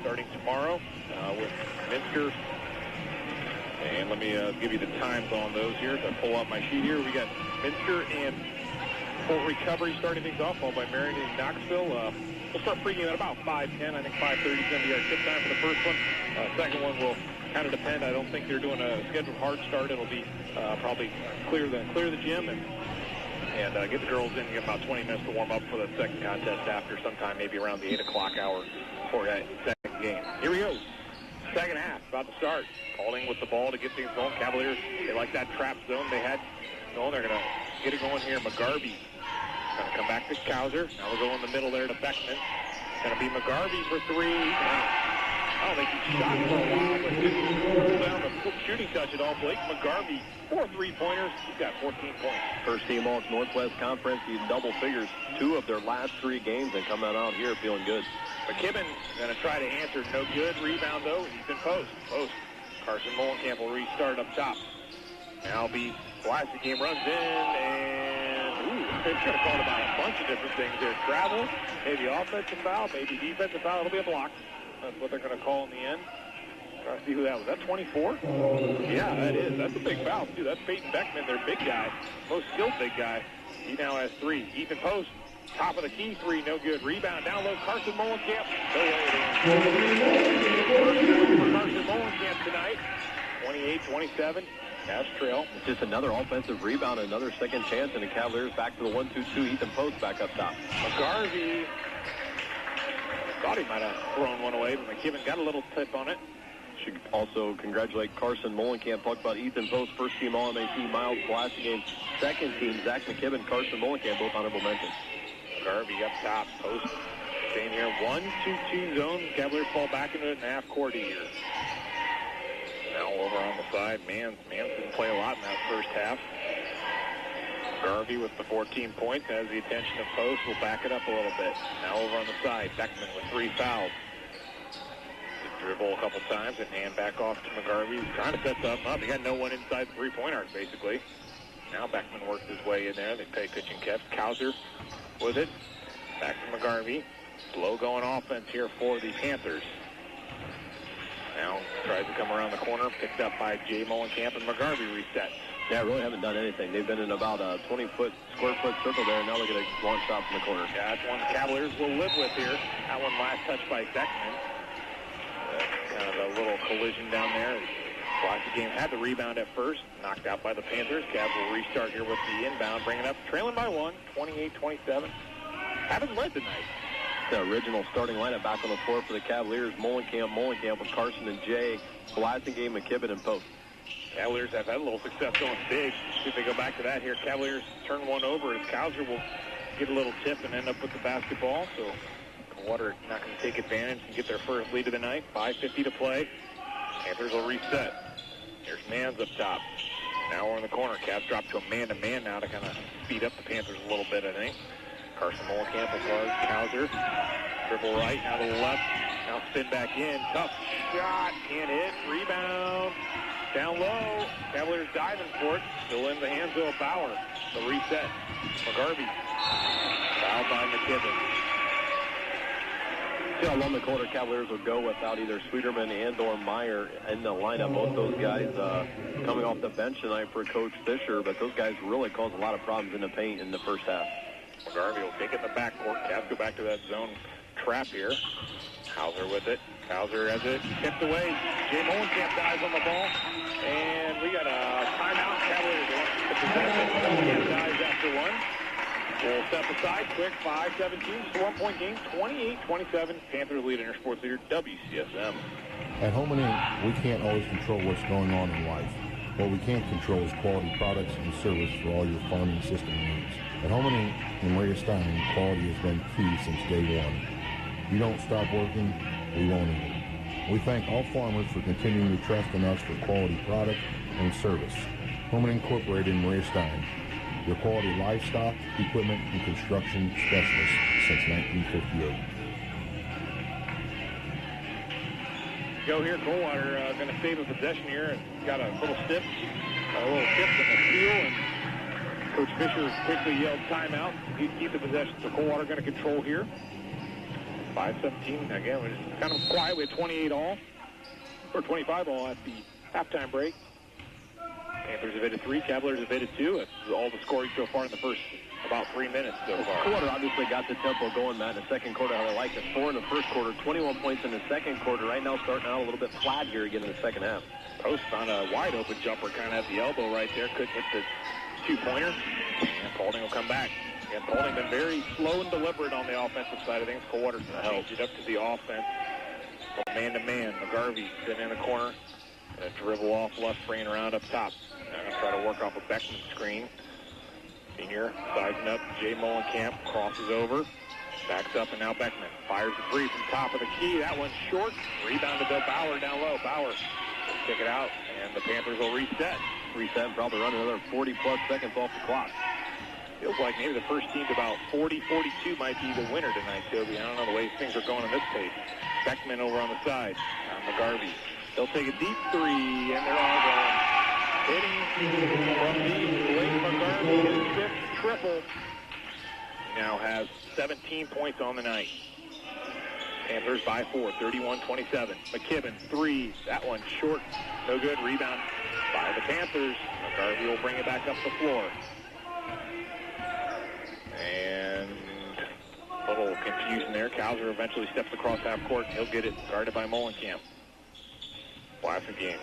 starting tomorrow with Minster. And let me give you the times on those here. If I pull up my sheet here, we got Minster and Fort Recovery starting things off, followed by Marion and Knoxville. We'll start pregame at about 5:10. I think 5:30 is going to be our tip time for the first one. Second one will kind of depend. I don't think they're doing a scheduled hard start. It'll be probably clear the gym and get the girls in. Get about 20 minutes to warm up for the second contest after sometime maybe around the 8 o'clock hour for that second game. Here we go. Second half about to start. Paulding with the ball to get things going. Cavaliers, they like that trap zone they had going. They're going to get it going here. McGarvey going to come back to Kauser. Now we'll go in the middle there to Beckman. Going to be McGarvey for three. I don't think he shot for a while, but didn't pull down the shooting touch at all. Blake McGarvey, 4 3-pointers. He's got 14 points. First team all Northwest Conference. He's double figures 2 of their last 3 games and coming out here feeling good. McKibben going to try to answer. No good. Rebound, though. He's in post. Carson Molenkamp will restart up top. Now be Vlasic game runs in, and they're going to call about a bunch of different things there. Travel, maybe offensive foul, maybe defensive foul. It'll be a block. That's what they're going to call in the end. Try to see who that was. That 24? Yeah, that is. That's a big foul, too. That's Peyton Beckman, their big guy, most skilled big guy. He now has 3. Ethan Post, top of the key, 3, no good. Rebound down low. Carson Molenkamp. No way. For Carson Molenkamp tonight. 28-27. Cavs trail. It's just another offensive rebound, another second chance, and the Cavaliers back to the 1-2-2. Ethan Post back up top. McGarvey thought he might have thrown one away, but McKibben got a little tip on it. Should also congratulate Carson Molenkamp. Talked about Ethan Post, first team All-MAC, Miles Vlasic game. Second team, Zach McKibben, Carson Molenkamp, both honorable mentions. McGarvey up top, Post staying here. 1-2-2 zone. Cavaliers fall back into it in half court here. Now over on the side, Mans didn't play a lot in that first half. Garvey with the 14 points has the attention of Post. Will back it up a little bit. Now over on the side, Beckman with 3 fouls. Dribble a couple times and hand back off to McGarvey. He's trying to set something up. He got no one inside the 3-point arc, basically. Now Beckman works his way in there. They pay pitch and catch. Kauser with it. Back to McGarvey. Slow going offense here for the Panthers. Now tries to come around the corner. Picked up by Jay Molenkamp, and McGarvey resets. Yeah, really haven't done anything. They've been in about a 20-foot, square-foot circle there, and now they're going to launch shot from the corner. Yeah, that's one the Cavaliers will live with here. That one last touch by Beckman. Kind of a little collision down there. Vlasic game had the rebound at first. Knocked out by the Panthers. Cavs will restart here with the inbound. Bring it up. Trailing by 1. 28-27. Haven't led tonight. The original starting lineup back on the floor for the Cavaliers. Molenkamp with Carson and Jay. Vlasic, McKibben, and Post. Cavaliers have had a little success going big. See if they go back to that here. Cavaliers turn one over as Kauser will get a little tip and end up with the basketball. So Coldwater not going to take advantage and get their first lead of the night. 5:50 to play. Panthers will reset. Here's Mans up top. Now we're in the corner. Cavs drop to a man-to-man now to kind of speed up the Panthers a little bit, I think. Carson Molenkamp will guard Kauser. Dribble right, now to the left. Now spin back in. Tough shot. Can't hit. Rebound. Down low. Cavaliers diving for it. Still in the hands of Bauer. The reset. McGarvey. Fouled by McKibben. See how long the Coldwater Cavaliers will go without either Sweeterman and or Meyer in the lineup. Both those guys coming off the bench tonight for Coach Fisher, but those guys really caused a lot of problems in the paint in the first half. McGarvey will take it in the backcourt. Cavs go back to that zone trap here. Hauser with it. Hauser has it tipped away. Jay Molenkamp dives on the ball. And we got a timeout. Cavaliers want the possession. Molenkamp dives after one. We'll step aside quick. 5-17. It's a 1-point game. 28-27. Panthers lead in your sports leader, WCSM. At Home and Ink, we can't always control what's going on in life. What we can control is quality products and service for all your farming system needs. At Home and Ink in Maria Stein, quality has been key since day one. You don't stop working, we won't either. We thank all farmers for continuing to trust in us for quality product and service. Home and Incorporated in Maria Stein, your quality livestock, equipment, and construction specialist since 1958. Go here, Coldwater going to save a possession here. Got a little tip and a steal, and Coach Fisher quickly yelled timeout. He'd keep the possession, so Coldwater going to control here. 5:17. Again, we're just kind of quiet. We had 28 all, or 25 all at the halftime break. Panthers have hit a 3, Cavaliers have hit a 2. That's all the scoring so far in the first about 3 minutes so far. Coldwater obviously got the tempo going, Matt, in the second quarter. How they liked it. 4 in the first quarter, 21 points in the second quarter. Right now starting out a little bit flat here again in the second half. Post on a wide-open jumper kind of at the elbow right there. Couldn't hit the two-pointer. And Paulding will come back. And Paulding been very slow and deliberate on the offensive side of things. Coldwater changed it up to the offense. Man-to-man. McGarvey sitting in the corner. Gonna dribble off left, bringing around up top. Gonna try to work off a Beckman screen. Senior sizing up. Jay Mullenkamp crosses over. Backs up, and now Beckman fires the 3 from top of the key. That one's short. Rebounded to Bauer down low. Bauer will kick it out, and the Panthers will reset. Reset and probably run another 40-plus seconds off the clock. Feels like maybe the first team's about 40-42 might be the winner tonight, Toby. I don't know the way things are going in this pace. Beckman over on the side. McGarvey. They'll take a deep 3, and they're all going. Hitting from deep. Blake McGarvey, his 5th triple. He now has 17 points on the night. Panthers by 4, 31-27. McKibben, 3. That one short. No good. Rebound by the Panthers. McGarvey will bring it back up the floor. And a little confusion there. Kauser eventually steps across half court. He'll get it guarded by Mullenkamp. Classic game.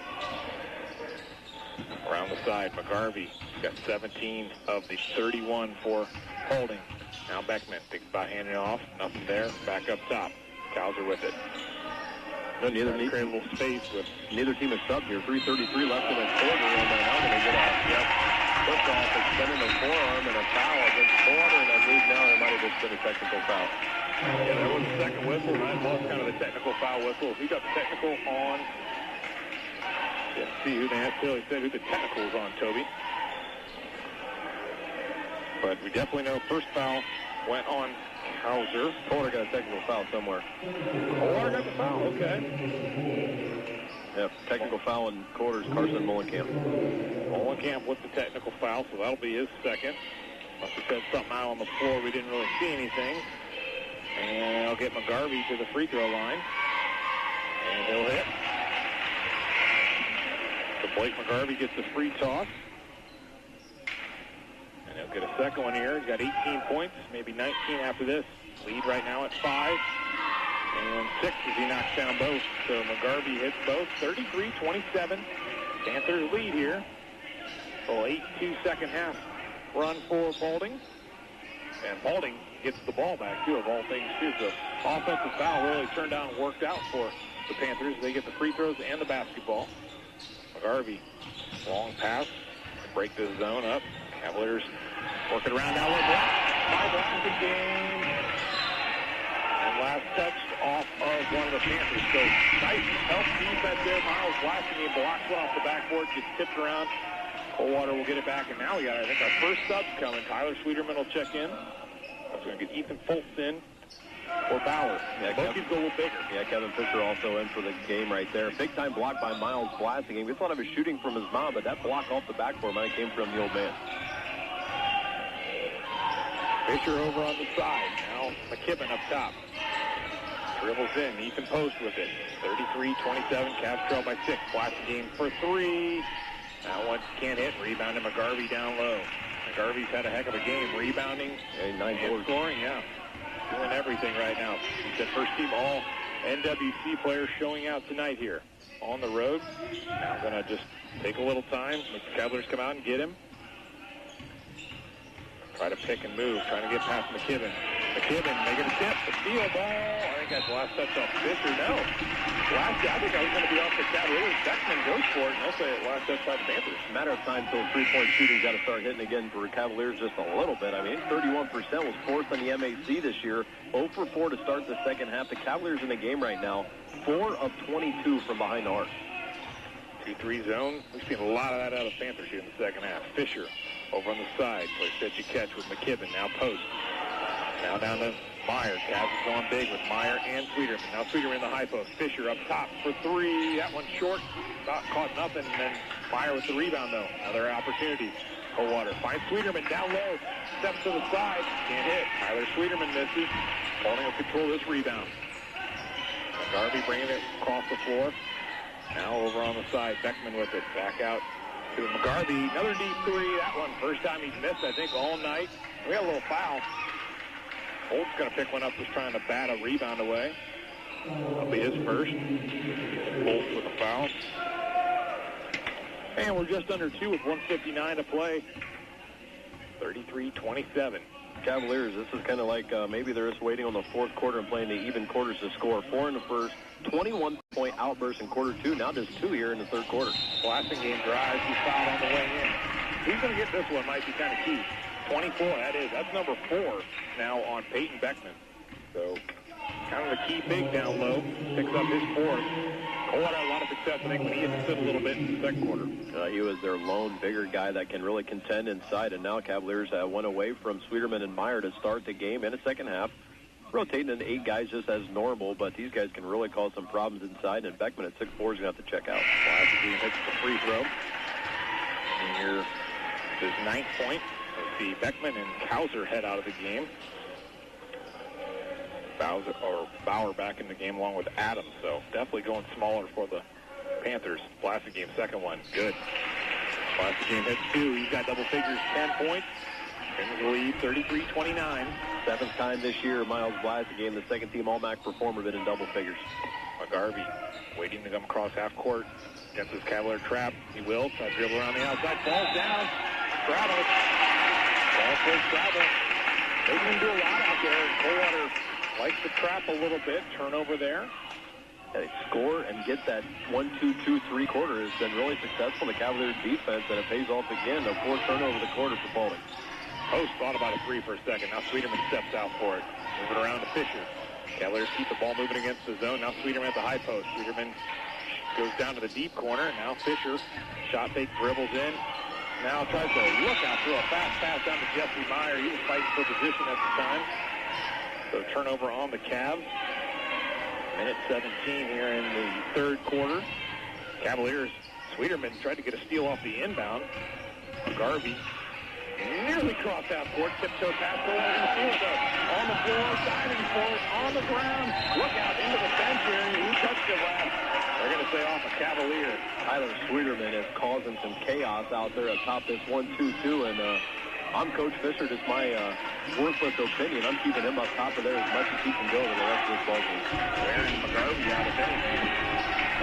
Around the side, McGarvey got 17 of the 31 for Paulding. Now Beckman thinks about handing it off. Nothing there. Back up top. Kauser with it. Neither create a little space with. Neither team is subbed here. 3:33 left in the quarter, and now they're going to get a push off, extending the forearm and a foul against Coldwater, and I believe now there might have just been a technical foul. Yeah, that was the second whistle. That was kind of the technical foul whistle. He got the technical on. Let's see who they necessarily said who the technical was on, Toby. But we definitely know first foul went on Kauser. Coldwater got a technical foul somewhere. Coldwater got the foul, okay. Yep, technical foul in quarters, Carson Mullenkamp. Mullenkamp with the technical foul, so that'll be his second. Must have said something out on the floor. We didn't really see anything. And I'll get McGarvey to the free throw line. And he'll hit. So Blake McGarvey gets the free toss. And he'll get a second one here. He's got 18 points, maybe 19 after this. Lead right now at 5. And 6 as he knocks down both. So McGarvey hits both. 33-27. Panthers lead here. Full 8-2 second half run for Paulding. And Paulding gets the ball back, too, of all things, too. So offensive foul really turned out and worked out for the Panthers. They get the free throws and the basketball. McGarvey, long pass, break the zone up. Cavaliers working around now. Five game. And last touched off of one of the Panthers. So nice help defense there. Miles Blasting blocks one off the backboard, gets tipped around. Coldwater will get it back, and now we got, I think, our first subs coming. Tyler Sweeterman will check in. We're going to get Ethan Foltz in for Bauer. Yeah, both teams go a little bigger. Yeah, Kevin Fisher also in for the game right there. Big-time block by Miles Blasting. We thought of his shooting from his mom, but that block off the backboard might have came from the old man. Fisher over on the side. Now McKibben up top. Dribbles in. Ethan Post with it. 33-27. Cavs trail by 6. Blasting game for 3. That one can't hit. Rebounding McGarvey down low. McGarvey's had a heck of a game. Rebounding and scoring, yeah. Doing everything right now. He's the first team all NWC players showing out tonight here. On the road. Now going to just take a little time. The Cavaliers come out and get him. Try to pick and move. Trying to get past McKibben. McKibben making a tip. The steal ball. I think that's the last touch off Fisher. No. I think I was going to be off the Cavaliers. Beckman goes for it, and they'll say it last touch by the Panthers. Matter of time until three-point shooting's got to start hitting again for Cavaliers just a little bit. I mean, 31% was fourth in the MAC this year. 0 for 4 to start the second half. The Cavaliers in the game right now, 4 of 22 from behind the arc. 2-3 zone. We've seen a lot of that out of the Panthers here in the second half. Fisher over on the side. Plays catch with McKibben. Now Post. Now down to Meyer. Cavs is going big with Meyer and Sweeterman. Now Sweeterman in the high post. Fisher up top for 3. That one short. Not caught nothing. And then Meyer with the rebound, though. Another opportunity. Coldwater finds Sweeterman down low. Steps to the side. Can't hit. Tyler Sweeterman misses. Paulding will control this rebound. Garvey bringing it across the floor. Now over on the side, Beckman with it. Back out to McGarvey. Another deep three. That one, first time he's missed, I think, all night. We got a little foul. Holt's going to pick one up, just trying to bat a rebound away. That'll be his first. Holt with a foul. And we're just under 2 with 1:59 to play. 33-27. Cavaliers, this is kind of like maybe they're just waiting on the fourth quarter and playing the even quarters to score. 4 in the first, 21-point outburst in quarter 2. Now just 2 here in the third quarter. Blasingame drives. He's fouled on the way in. Who's going to get this one might be kind of key. 24, that is. That's number 4 now on Peyton Beckman. So kind of the key big down low. Picks up his 4th. Coldwater had a lot of success, I think, when he had to sit a little bit in the second quarter. He was their lone bigger guy that can really contend inside, and now Cavaliers went away from Sweeterman and Meyer to start the game in the second half. Rotating into 8 guys just as normal, but these guys can really cause some problems inside, and Beckman at 6'4" is going to have to check out. Varsity hits the free throw. And here's his 9th point. Let's see, Beckman and Kauser head out of the game. Bauer back in the game along with Adams, so definitely going smaller for the Panthers. Blasingame, second one, good. Blasingame hits 2. He's got double figures, 10 points. In the lead, 33-29. 7th time this year, Miles Blasingame, the second-team All-MAC performer, been in double figures. McGarvey waiting to come across half court against his Cavalier trap. He will try to dribble around the outside, falls down. Travel. Ball for travel. They can do a lot out there. Coldwater likes to trap a little bit. Turnover there. They score and get that 1-2-2-3 quarter has been really successful. The Cavaliers defense, and it pays off again. A 4th turnover the quarter for Paulding. Post thought about a 3 for a second. Now Sweeterman steps out for it. Moving around to Fisher. Cavaliers keep the ball moving against the zone. Now Sweeterman at the high post. Sweeterman goes down to the deep corner. Now Fisher, shot fake, dribbles in. Now tries to look out through a fast pass down to Jesse Meyer. He was fighting for position at the time. So turnover on the Cavs. Minute 17 here in the third quarter. Cavaliers, Sweeterman tried to get a steal off the inbound. Garvey nearly crossed half court. Tiptoe pass. On the floor, diving for it, on the ground. Look out into the bench here. Who touched it last? They're going to say off a Cavalier. Tyler Sweeterman is causing some chaos out there atop this 1-2-2, and I'm Coach Fisher. Just my worthless opinion. I'm keeping him up top of there as much as he can go to the rest of this ball game. Wearing McGarvey out of anything.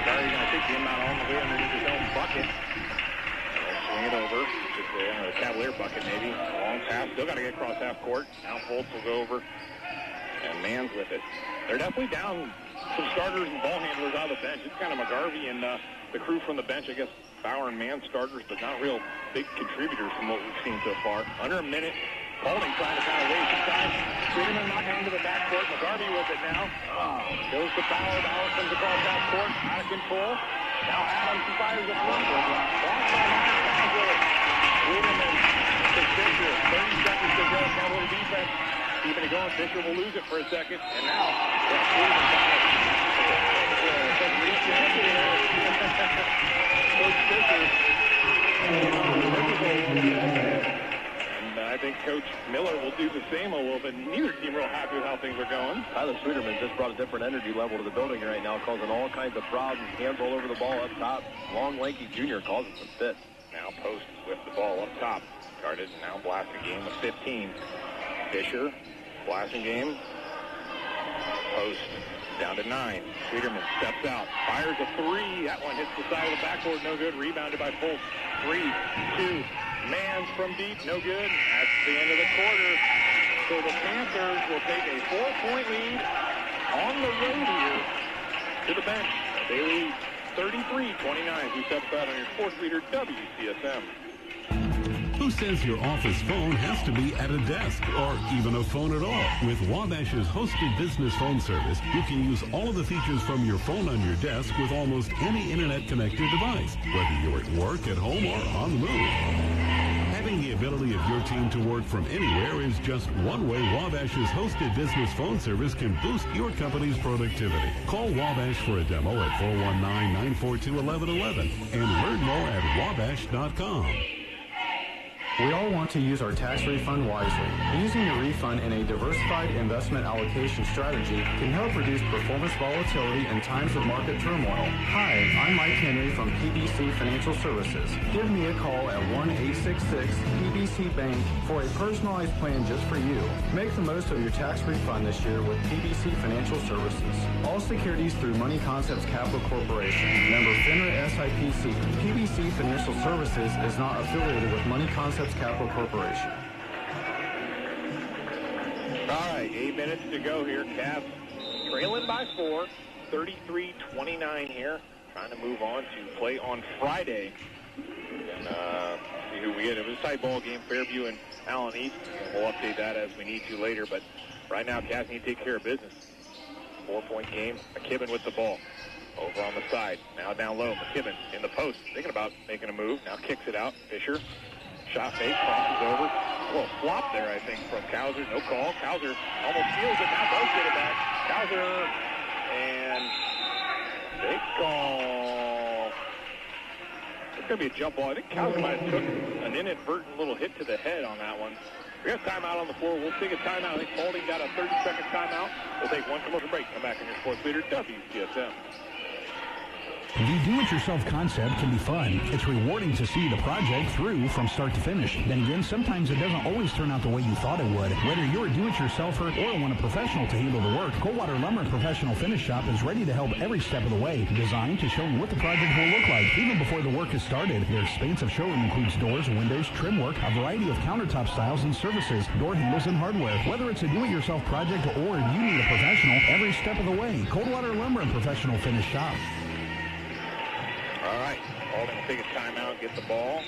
McGarvey going to take the inbound all the way underneath his own bucket. They'll swing it over. Just the Cavalier bucket maybe. Long pass. Still got to get across half court. Now Foltz will go over. And Mann's with it. They're definitely down some starters and ball handlers out of the bench. It's kind of McGarvey and the crew from the bench. I guess Bauer and Mann starters, but not real big contributors from what we've seen so far. Under a minute. Paulding trying to kind of waste some time. Sweeterman knocking into the backcourt. McGarvey with it now. Goes to Bauer. Bauer comes across half court. Out of control. Now Adams fires a front. Sweeterman to Fisher. 30 seconds to go. Cavalier defense. Keeping it going. Fisher will lose it for a second. And now, Sweeterman got it. Coach Fisher. And I think Coach Miller will do the same a little bit. Neither team real happy with how things are going. Tyler Sweeterman just brought a different energy level to the building right now, causing all kinds of problems. Hands all over the ball up top. Long, lanky junior causing some fits. Now Post with the ball up top. Guarded, now Blasingame with 15. Fisher, Blasingame. Post down to 9. Sweeterman steps out, fires a 3. That one hits the side of the backboard, no good. Rebounded by Foltz. 3, 2. Mann from deep, no good. That's the end of the quarter. So the Panthers will take a 4-point lead on the road here to the bench. They lead 33-29. We step out on your sports leader, WCSM. Who says your office phone has to be at a desk or even a phone at all? With Wabash's hosted business phone service, you can use all of the features from your phone on your desk with almost any internet-connected device, whether you're at work, at home, or on the move. Having the ability of your team to work from anywhere is just one way Wabash's hosted business phone service can boost your company's productivity. Call Wabash for a demo at 419-942-1111 and learn more at wabash.com. We all want to use our tax refund wisely. Using the refund in a diversified investment allocation strategy can help reduce performance volatility in times of market turmoil. Hi, I'm Mike Henry from PBC Financial Services. Give me a call at 1-866-PBC-BANK for a personalized plan just for you. Make the most of your tax refund this year with PBC Financial Services. All securities through Money Concepts Capital Corporation. Member FINRA SIPC. PBC Financial Services is not affiliated with Money Concepts Capital Corporation. All right, 8 minutes to go here. Cavs trailing by 4, 33-29 here. Trying to move on to play on Friday. And see who we get. It was a tight ball game, Fairview and Allen East. We'll update that as we need to later. But right now, Cavs need to take care of business. 4-point game. McKibben with the ball. Over on the side. Now down low. McKibben in the post. Thinking about making a move. Now kicks it out. Fisher. Shot fake, crosses over. A little flop there, I think, from Cowser. No call. Cowser almost steals it. Now does get it back. Cowser. And big call. It's going to be a jump ball. I think Cowser might have took an inadvertent little hit to the head on that one. We got timeout on the floor. We'll take a timeout. I think Paulding got a 30-second timeout. We'll take one commercial break. Come back on your sports leader, WCSM. The do-it-yourself concept can be fun. It's rewarding to see the project through from start to finish. Then again, sometimes it doesn't always turn out the way you thought it would. Whether you're a do-it-yourselfer or want a professional to handle the work, Coldwater Lumber and Professional Finish Shop is ready to help every step of the way. Designed to show you what the project will look like even before the work is started. Their expansive showroom includes doors, windows, trim work, a variety of countertop styles and services, door handles, and hardware. Whether it's a do-it-yourself project or you need a professional, every step of the way, Coldwater Lumber and Professional Finish Shop. All right, Paulding will take a timeout, get the ball.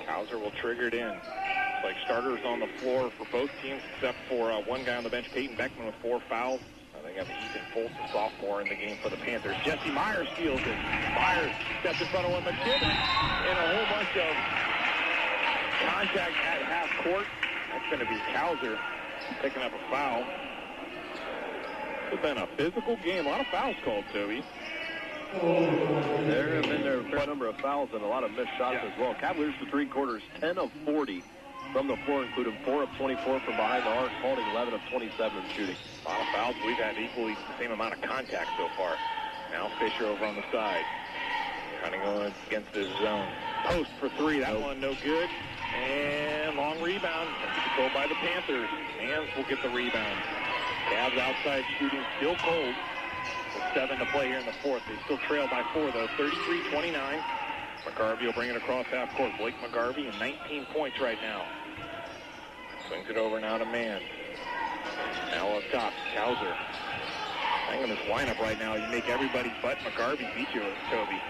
Cowser will trigger it in. It's like starters on the floor for both teams except for one guy on the bench, Peyton Beckman, with 4 fouls. They got Ethan Foltz, a sophomore, in the game for the Panthers. Jesse Myers steals it. Myers steps in front of McKibben and a whole bunch of contact at half court. That's going to be Cowser picking up a foul. It's been a physical game. A lot of fouls called, Toby. There have been a fair number of fouls and a lot of missed shots as well. Cavaliers for 3 quarters, 10 of 40 from the floor, including 4 of 24 from behind the arc, Paulding 11 of 27 in shooting. A lot of fouls. We've had equally the same amount of contact so far. Now Fisher over on the side. Trying to go against his zone. Post for 3. That one no good. And long rebound. Controlled by the Panthers. Mans will get the rebound. Cavs outside shooting still cold. 7 to play here in the fourth. They still trail by 4, though. 33-29. McGarvey will bring it across half court. Blake McGarvey in 19 points right now. Swings it over now to Mann. Now up top, Cowser. Hanging this lineup right now. You make everybody but McGarvey beat you, Toby.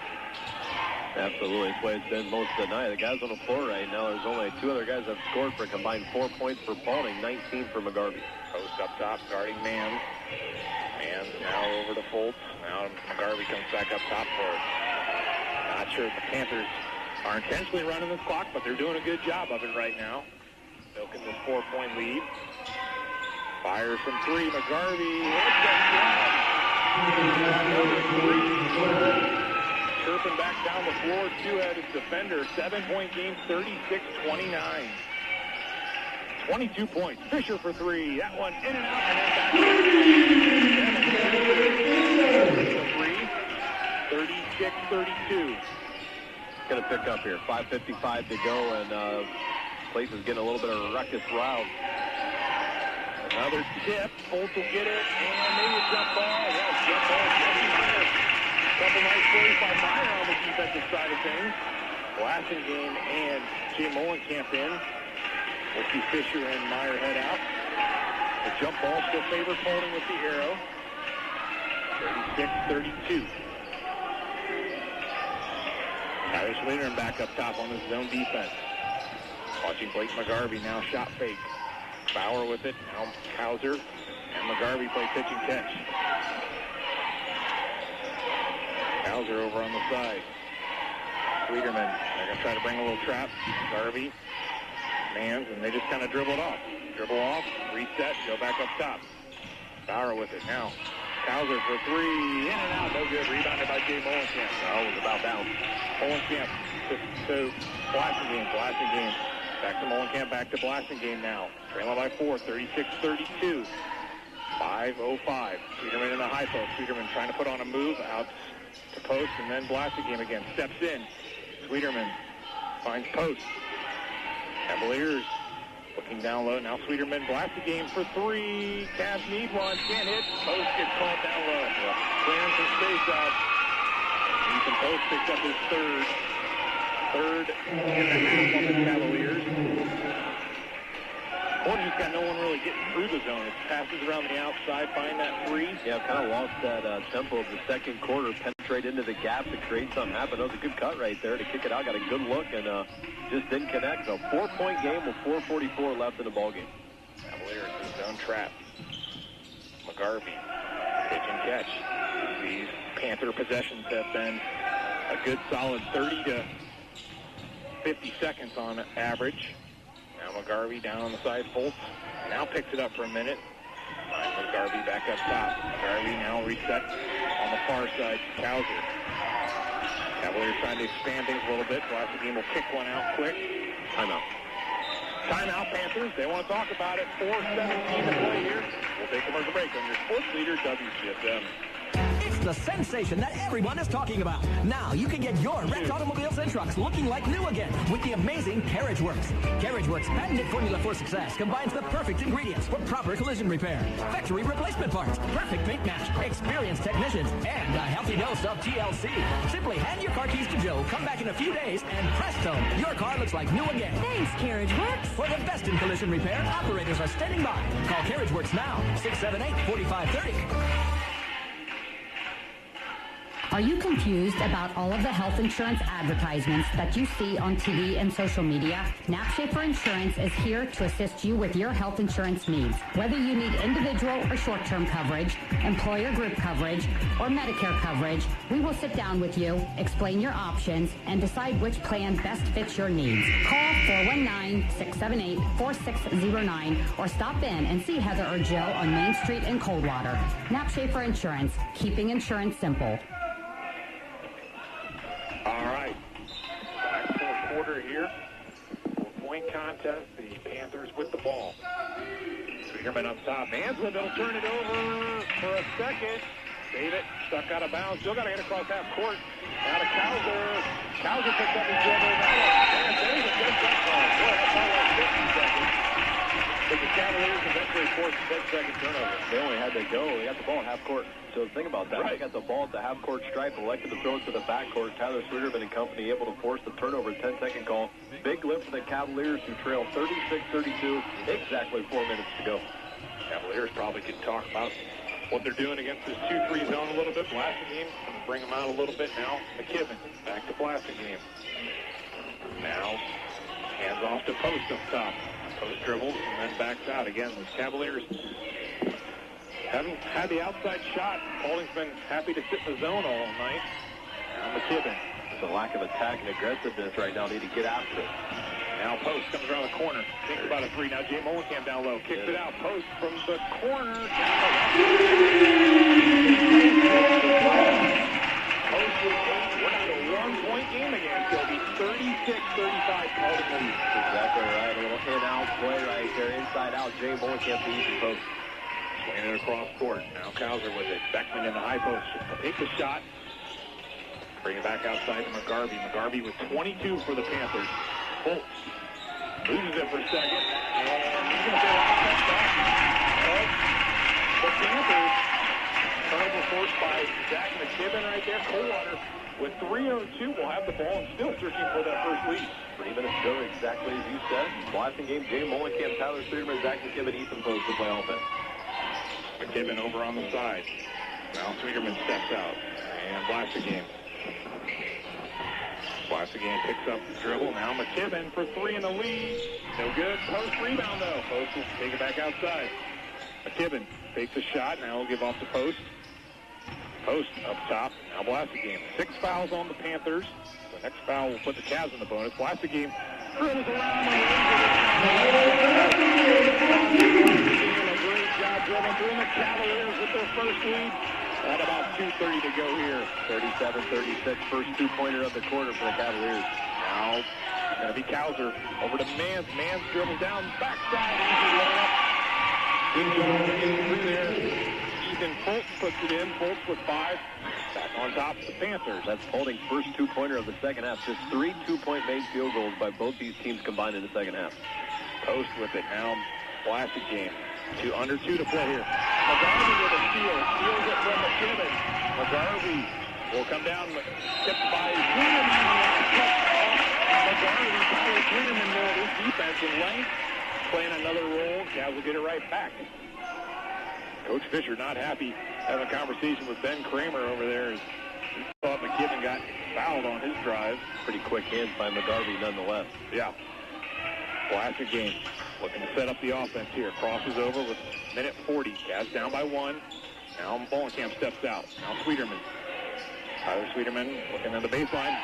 Absolutely. That's the way it's been most of the night. The guys on the floor right now, there's only 2 other guys that have scored for a combined 4 points for Paulding, 19 for McGarvey. Post up top, guarding Mann. Mann now over to Foltz. Now McGarvey comes back up top for it. Not sure if the Panthers are intentionally running this clock, but they're doing a good job of it right now. Milking this 4-point lead. Fires from 3. McGarvey hits that shot. Chirping back down the floor. 2-headed defender. 7-point game, 36-29. 22 points. Fisher for 3. That one in and out. And then back to 36-32. Going to pick up here. 5:55 to go, and place is getting a little bit of a ruckus route. Another tip. Foltz will get it, and maybe a jump ball. Yes, jump ball. Jesse Myers. Couple nice plays by Meyer on the defensive side of things. Blassingame and Jay Molenkamp in. We'll see Fisher and Meyer head out. The jump ball still favors Paulding with the arrow. 36-32. Tyler Schwinner back up top on his zone defense. Watching Blake McGarvey now shot fake. Bauer with it. Now Cowser and McGarvey play pitch and catch. Cowser over on the side. Sweeterman. They're going to try to bring a little trap. McGarvey. Mans, and they just kind of dribbled off. Dribble off, reset, go back up top. Bauer with it now. Cowser for 3, in and out, no good. Rebounded by Jay Molenkamp. Oh, it was about down. Molenkamp to Blassingame. Blassingame Back to Mullenkamp, back to Blasingame now. Trailing by 4, 36-32. 5:05. Sweeterman in the high post. Sweeterman trying to put on a move out to post, and then Blasingame again. Steps in. Sweeterman finds post. Cavaliers looking down low. Now Sweeterman Blasingame for 3. Cavs need one. Can't hit. Post gets called down low. Clearing some space out. Ethan Post picks up his third and a half on the Cavaliers. Porty's got no one really getting through the zone. It's passes around the outside, find that 3. Yeah, kind of lost that tempo of the second quarter. Penetrate into the gap to create something happen. That was a good cut right there to kick it out. Got a good look and just didn't connect. So 4-point game with 4:44 left in the ballgame. Cavaliers in zone trap. McGarvey, pitch and catch. These Panther possessions have been a good solid 30 to 50 seconds on average. Now McGarvey down on the side, Fultz now picks it up for a minute. Finds McGarvey back up top. McGarvey now reset on the far side to Cowser. Cavaliers trying to expand things a little bit. Blasingame will kick one out quick. Timeout. Timeout, Panthers. They want to talk about it. 4:17 to play here. We'll take a commercial break on your sports leader, WCSM. It's the sensation that everyone is talking about. Now you can get your wrecked automobiles and trucks looking like new again with the amazing CarriageWorks. CarriageWorks' patented formula for success combines the perfect ingredients for proper collision repair, factory replacement parts, perfect paint match, experienced technicians, and a healthy dose of TLC. Simply hand your car keys to Joe, come back in a few days, and presto, your car looks like new again. Thanks, CarriageWorks. For the best in collision repair, operators are standing by. Call CarriageWorks now, 678-4530. Are you confused about all of the health insurance advertisements that you see on TV and social media? Napshafer Insurance is here to assist you with your health insurance needs. Whether you need individual or short-term coverage, employer group coverage, or Medicare coverage, we will sit down with you, explain your options, and decide which plan best fits your needs. Call 419-678-4609 or stop in and see Heather or Joe on Main Street in Coldwater. Napshafer Insurance, keeping insurance simple. All right, back fourth quarter here. 4-point contest. The Panthers with the ball. Sweeterman up top. Mansfield will turn it over for a second. Save it. Stuck out of bounds. Still got to get across half court. Now to Cowser. Cowser picks up his dribble. There's a good shot call. Boy, that's all like 50 seconds. But the Cavaliers eventually forced a 10-second turnover. They only had to go. They got the ball at half court. So think about that. They got the ball at the half-court stripe, elected to throw it to the backcourt. Tyler Sweeterman and company able to force the turnover, 10-second call. Big lift for the Cavaliers, who trail 36-32, exactly 4 minutes to go. Cavaliers probably could talk about what they're doing against this 2-3 zone a little bit. Blasingame, bring them out a little bit now. McKibben, back to Blasingame. Now, hands off to Post up top. Post dribbles and then backs out. Again, the Cavaliers haven't had the outside shot. Paulding's been happy to sit in the zone all night. Now McKibben. There's a lack of attack and aggressiveness right now. Need to get after it. Now Post comes around the corner. Thinks about a 3. Now Jay Mullenkamp down low. Kicks it out. Post from the corner. Post with 8. We're down to a 1-point game again. So it'll be 36-35 Paulding lead. Exactly right. A little in-out play right there. Inside out. Jay Mullenkamp to Ethan Post. Swinging it across court. Now Cowser with it. Beckman in the high post. Takes a shot. Bring it back outside to McGarvey. McGarvey with 22 for the Panthers. Fultz loses it for a second. And he's going to get a touchdown of the Panthers. Turnover forced by Zach McKibben right there. Coldwater with 3:02 will have the ball and still searching for that first lead. 3 minutes ago, exactly as you said. Blasingame, Jay Mullenkamp, Tyler Sweeterman, Zach McKibben, Ethan Post to play offense. McKibben over on the side. Now Sweeterman steps out. And Blasingame. Blasingame picks up the dribble. Now McKibben for 3 in the lead. No good. Post rebound, though. Post will take it back outside. McKibben takes a shot. Now he'll give off to Post. Post up top. Now Blasingame. 6 fouls on the Panthers. The next foul will put the Cavs in the bonus. Blasingame dribbles around and a great job dribbling through the Cavaliers with their first lead. At about 2:30 to go here. 37-36, first 2-pointer of the quarter for the Cavaliers. Now going to be Kauser over to Mans. Mans dribbles down, backside, easy layup. Good job getting through there. Ethan Fultz puts it in. Fultz with 5. Back on top of the Panthers. That's Paulding's first two-pointer of the second half. Just 3 two-point made field goals by both these teams combined in the second half. Post with it now. Classic game. Under 2 to play here. McGarvey with a steal. Steals it from McKibben. McGarvey will come down. Tipped by Sweeterman. McGarvey, Tyler Sweeterman there. His defense in length. Playing another role. Cavs will get it right back. Coach Fisher not happy having a conversation with Ben Kramer over there. He thought McKibben got fouled on his drive. Pretty quick hands by McGarvey nonetheless. Yeah. Classic game. Looking to set up the offense here. Crosses over with minute 40. Cavs down by 1. Now Molenkamp steps out. Now Sweeterman. Tyler Sweeterman looking on the baseline.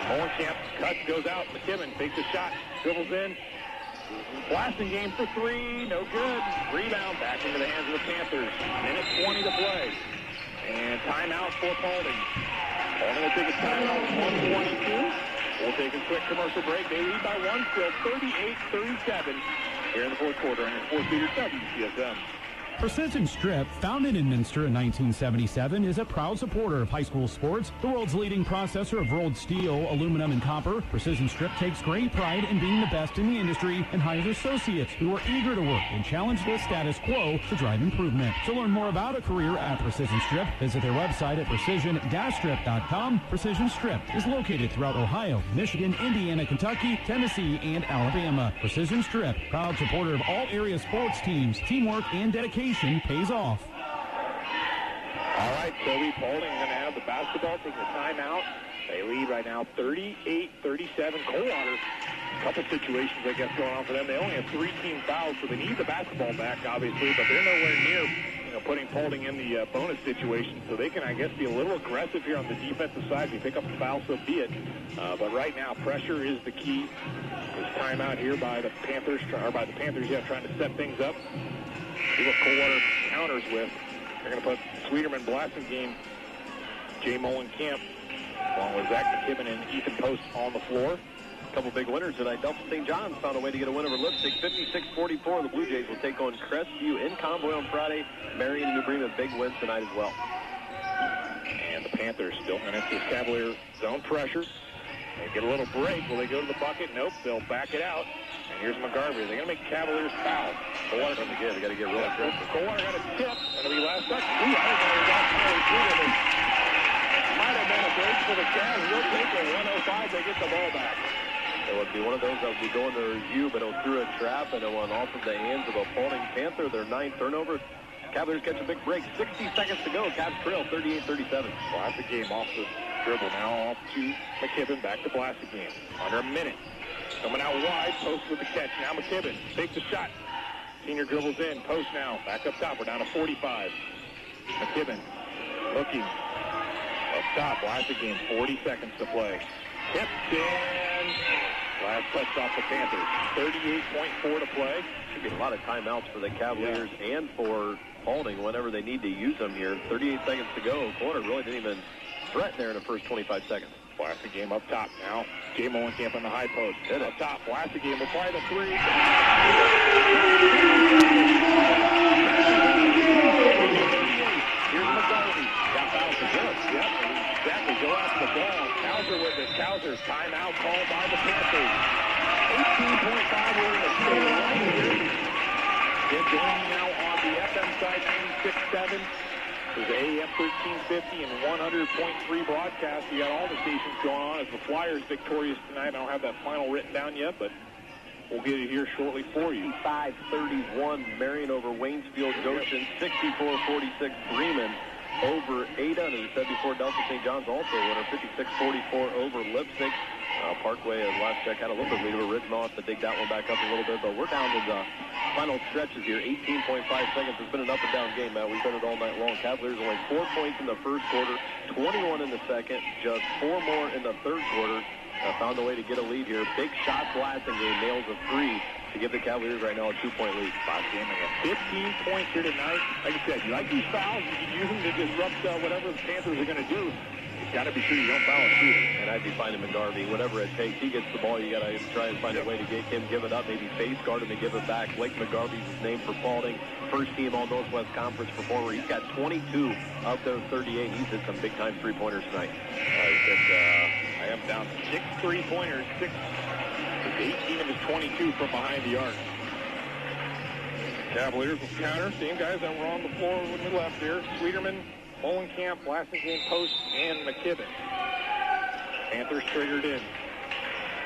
Molenkamp cuts, goes out. McKibben takes a shot, dribbles in. Blasting game for 3, no good. Rebound back into the hands of the Panthers. Minute 20 to play. And timeout for Paulding. Paulding will take a timeout at 1:22. We'll take a quick commercial break. They lead by 1 still, 38-37 here in the fourth quarter on your fourth leader WCSM. Precision Strip, founded in Minster in 1977, is a proud supporter of high school sports. The world's leading processor of rolled steel, aluminum, and copper, Precision Strip takes great pride in being the best in the industry and hires associates who are eager to work and challenge the status quo to drive improvement. To learn more about a career at Precision Strip, visit their website at precision-strip.com. Precision Strip is located throughout Ohio, Michigan, Indiana, Kentucky, Tennessee, and Alabama. Precision Strip, proud supporter of all area sports teams. Teamwork and dedication pays off. All right, Toby, Paulding going to have the basketball, taking a timeout. They lead right now 38-37. Coldwater, a couple situations, I guess, going on for them. They only have 3 team fouls, so they need the basketball back, obviously, but they're nowhere near putting Paulding in the bonus situation, so they can, I guess, be a little aggressive here on the defensive side. If you pick up a foul, so be it. But right now, pressure is the key. This timeout here by the Panthers, trying to set things up. See what Coldwater counters with. They're going to put Sweeterman, blasting game, Jay Molenkamp, along with Zach McKibben and Ethan Post on the floor. A couple big winners tonight. Delta St. John's found a way to get a win over Lipstick, 56-44. The Blue Jays will take on Crestview in Convoy on Friday. Marion and New Bremen, big wins tonight as well. And the Panthers still in this Cavalier zone pressure. They get a little break. Will they go to the bucket? Nope. They'll back it out. And here's McGarvey. They're going to make Cavaliers foul. Coldwater again. They got to get real aggressive. Coldwater got a tip. It'll be last touch. Ooh, I didn't know he got it. Might have been a break for the Cavs. We'll take it. 105. They get the ball back. It would be one of those that would be going to review, but it was through a trap, and it went off of the hands of a Paulding Panther. Their 9th turnover. Cavaliers catch a big break. 60 seconds to go. Cavs trail 38-37. Blasted game off the dribble now off to McKibben. Back to Blasted game. Under a minute. Coming out wide. Post with the catch. Now McKibben takes the shot. Senior dribbles in. Post now. Back up top. We're down to 45. McKibben looking. Up top. Blasted game. 40 seconds to play. Tipped in. Last touch off the Panthers. 38.4 to play. Should be a lot of timeouts for the Cavaliers and for Paulding whenever they need to use them here. 38 seconds to go. Coldwater really didn't even threaten there in the first 25 seconds. Blasted game up top now. Jay Molenkamp on the high post. Hit up top. Blasted game will fire the 3. Here's McGarvey. Got fouled for good. Yep. Exactly. Go after the ball. Kauser with it. Kauser's timeout called by the Panthers. 18.5. We're in the state line here. They're joining now on the FM side, 96.7. There's the AM 1350 and 100.3 broadcast. We got all the stations going on as the Flyers victorious tonight. I don't have that final written down yet, but we'll get it here shortly for you. 55-31, Marion over Waynesfield Goshen. 64-46, Bremen over Ada. And as I said before, Delta St. John's also winner, 56-44 over Lipstick. Parkway, as last check, had a little bit lead over Richmond. I'll have to dig that one back up a little bit, but we're down to the final stretches here. 18.5 seconds. It's been an up-and-down game, Matt. We've been it all night long. Cavaliers only 4 points in the first quarter, 21 in the second, just 4 more in the third quarter. Found a way to get a lead here. Big shot blasting game, nails a 3 to give the Cavaliers right now a 2-point lead. 15 points here tonight. Like I said, you like these fouls, you can use them to disrupt whatever the Panthers are going to do. You got to be sure you don't foul a shooter. And I'd be finding McGarvey. Whatever it takes, he gets the ball. You got to try and find a way to get him, give it up, maybe face guard him to give it back. Blake McGarvey's his name for Paulding. First team All-Northwest Conference performer. He's got 22 of those 38. He's hit some big-time three-pointers tonight. I am down 6 3-pointers, 6. His 18 of his 22 from behind the arc. Cavaliers will counter. Same guys that were on the floor when we left here. Sweeterman, Molenkamp, Blasingame, Post, and McKibben. Panthers triggered in.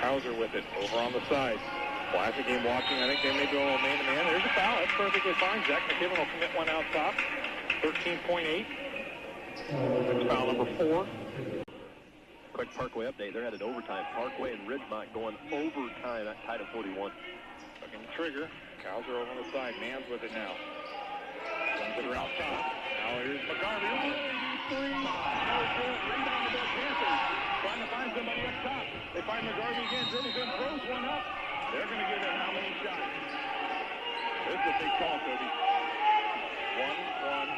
Hauser with it over on the side. Blasingame watching. I think they may go man-to-man. There's a foul. That's perfectly fine. Zach McKibben will commit one out top. 13.8. That's foul number 4. Quick Parkway update. They're headed overtime. Parkway and Ridgemont going overtime at tied at 41. Looking to trigger. Hauser over on the side. Mans with it now. Runs it around top. Now here's McGarvey. Rebound to the Panthers. Trying to find somebody up top. They find McGarvey again. Dribbles in, throws one up. They're going to give him how many shots? This is a big call, Toby. 1-1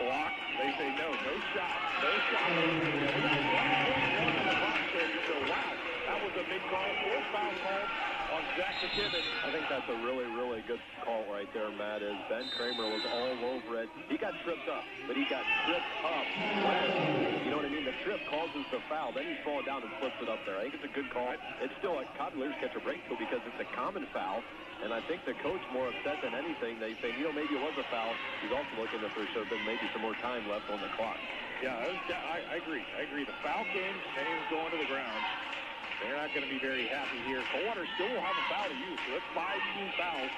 block. They say no shot. No shot. We got 1.1 on the box, Toby. So wow, that was a big call. 4th foul call on Zach McKibben. I think that's a really, really good call right there, Matt, is Ben Kramer was all over it. He got tripped up, but he got tripped up. You know what I mean? The trip causes the foul. Then he's falling down and flips it up there. I think it's a good call. It's still a Cavaliers catch a break, too, because it's a common foul. And I think the coach more upset than anything. They say, maybe it was a foul. He's also looking that there should have been maybe some more time left on the clock. Yeah, I agree. The foul came, and he was going to the ground. They're not going to be very happy here. Coldwater still will have a foul to use, so that's 5 team fouls.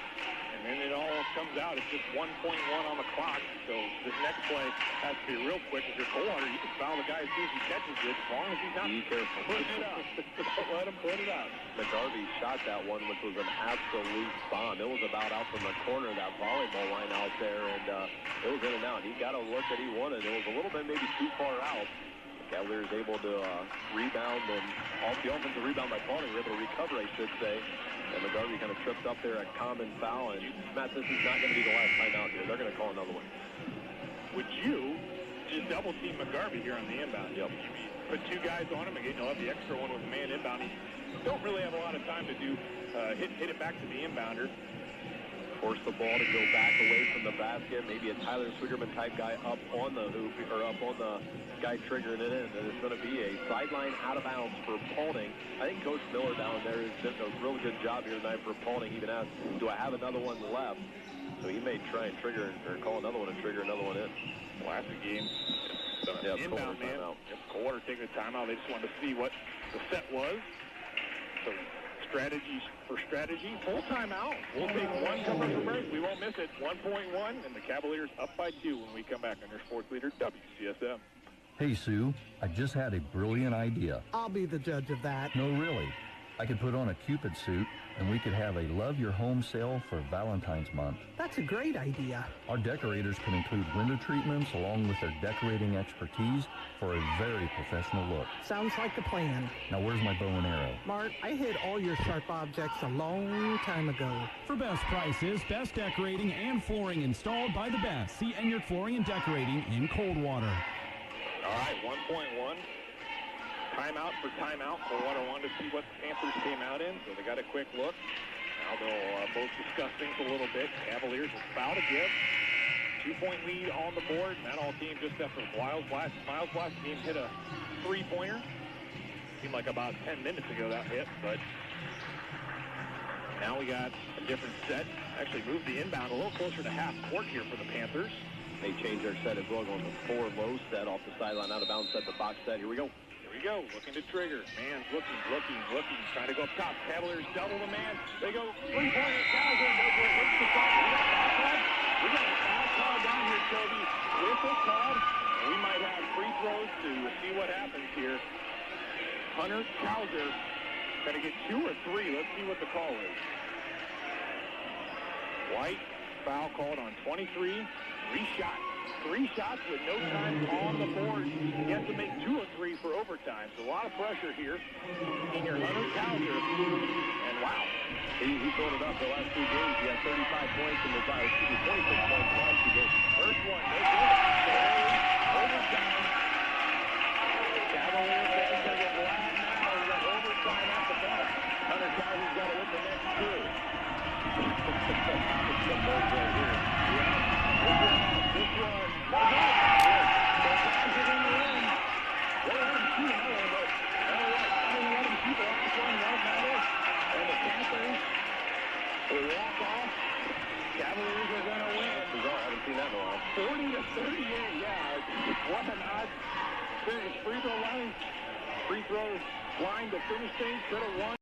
And then it all comes out. It's just 1.1 on the clock. So this next play has to be real quick. If you're Coldwater, you can foul the guy as soon as he catches it, as long as he's not putting it up. Don't let him put it up. McGarvey shot that one, which was an absolute bomb. It was about out from the corner of that volleyball line out there, and it was in and out. He got a look that he wanted. It was a little bit maybe too far out. Cavaliers able to rebound, and off the offensive rebound by Paulding, were able to recover, I should say. And McGarvey kind of tripped up there at common foul. And, Matt, this is not going to be the last time out here. They're going to call another one. Would you just double-team McGarvey here on the inbound? Yep. You put 2 guys on him, and you'll have the extra one with a man inbound. You don't really have a lot of time to do hit it back to the inbounder. Force the ball to go back away from the basket. Maybe a Tyler Sweeterman type guy up on the hoop, or up on the guy triggering it in. And it's going to be a sideline out of bounds for Paulding. I think Coach Miller down there has done a really good job here tonight for Paulding. Even asked, do I have another one left? So he may try and trigger, or call another one and trigger another one in. Last game. Inbound man. Coldwater taking the timeout. They just wanted to see what the set was. So strategy for strategy. Full timeout. We'll take 1 commercial break. We won't miss it. 1.1, and the Cavaliers up by 2 when we come back on their sports leader, WCSM. Hey, Sue, I just had a brilliant idea. I'll be the judge of that. No, really. I could put on a Cupid suit, and we could have a Love Your Home sale for Valentine's month. That's a great idea. Our decorators can include window treatments along with their decorating expertise for a very professional look. Sounds like a plan. Now, where's my bow and arrow? Mart, I hid all your sharp objects a long time ago. For best prices, best decorating, and flooring installed by the best, see Enyart Flooring and Decorating in Coldwater. All right, 1.1. Timeout for timeout. Coldwater wanted to see what the Panthers came out in, so they got a quick look. Now they'll both discuss things a little bit. Cavaliers with foul to give. 2-point lead on the board. And that all came just after Miles Blasingame hit a 3-pointer. Seemed like about 10 minutes ago that hit, but now we got a different set. Actually moved the inbound a little closer to half court here for the Panthers. They changed their set as well, going to 4-low set off the sideline, out of bounds set, the box set. Here we go. Looking to trigger. Man's looking. Trying to go up top. Cavaliers double the man. They go 3-pointer. Hauser. What's the foul? We got a foul call down here, Toby. Whistle called. We might have free throws to see what happens here. Hunter Hauser. Going to get 2 or 3. Let's see what the call is. White. Foul called on 23. 3 shots with no time on the board. He has to make 2 or 3 for overtime. So a lot of pressure here. Senior Hunter Hauser. And wow. He filled it up the last 2 games. He had 35 points in the 26 points in the last 2 games. First one, no good. Overtime. The walk-off. Cavaliers are going to win. That's bizarre. I haven't seen that in a while. 40-38. Yeah, what an odd finish. Free throw line to finish things. Could have won.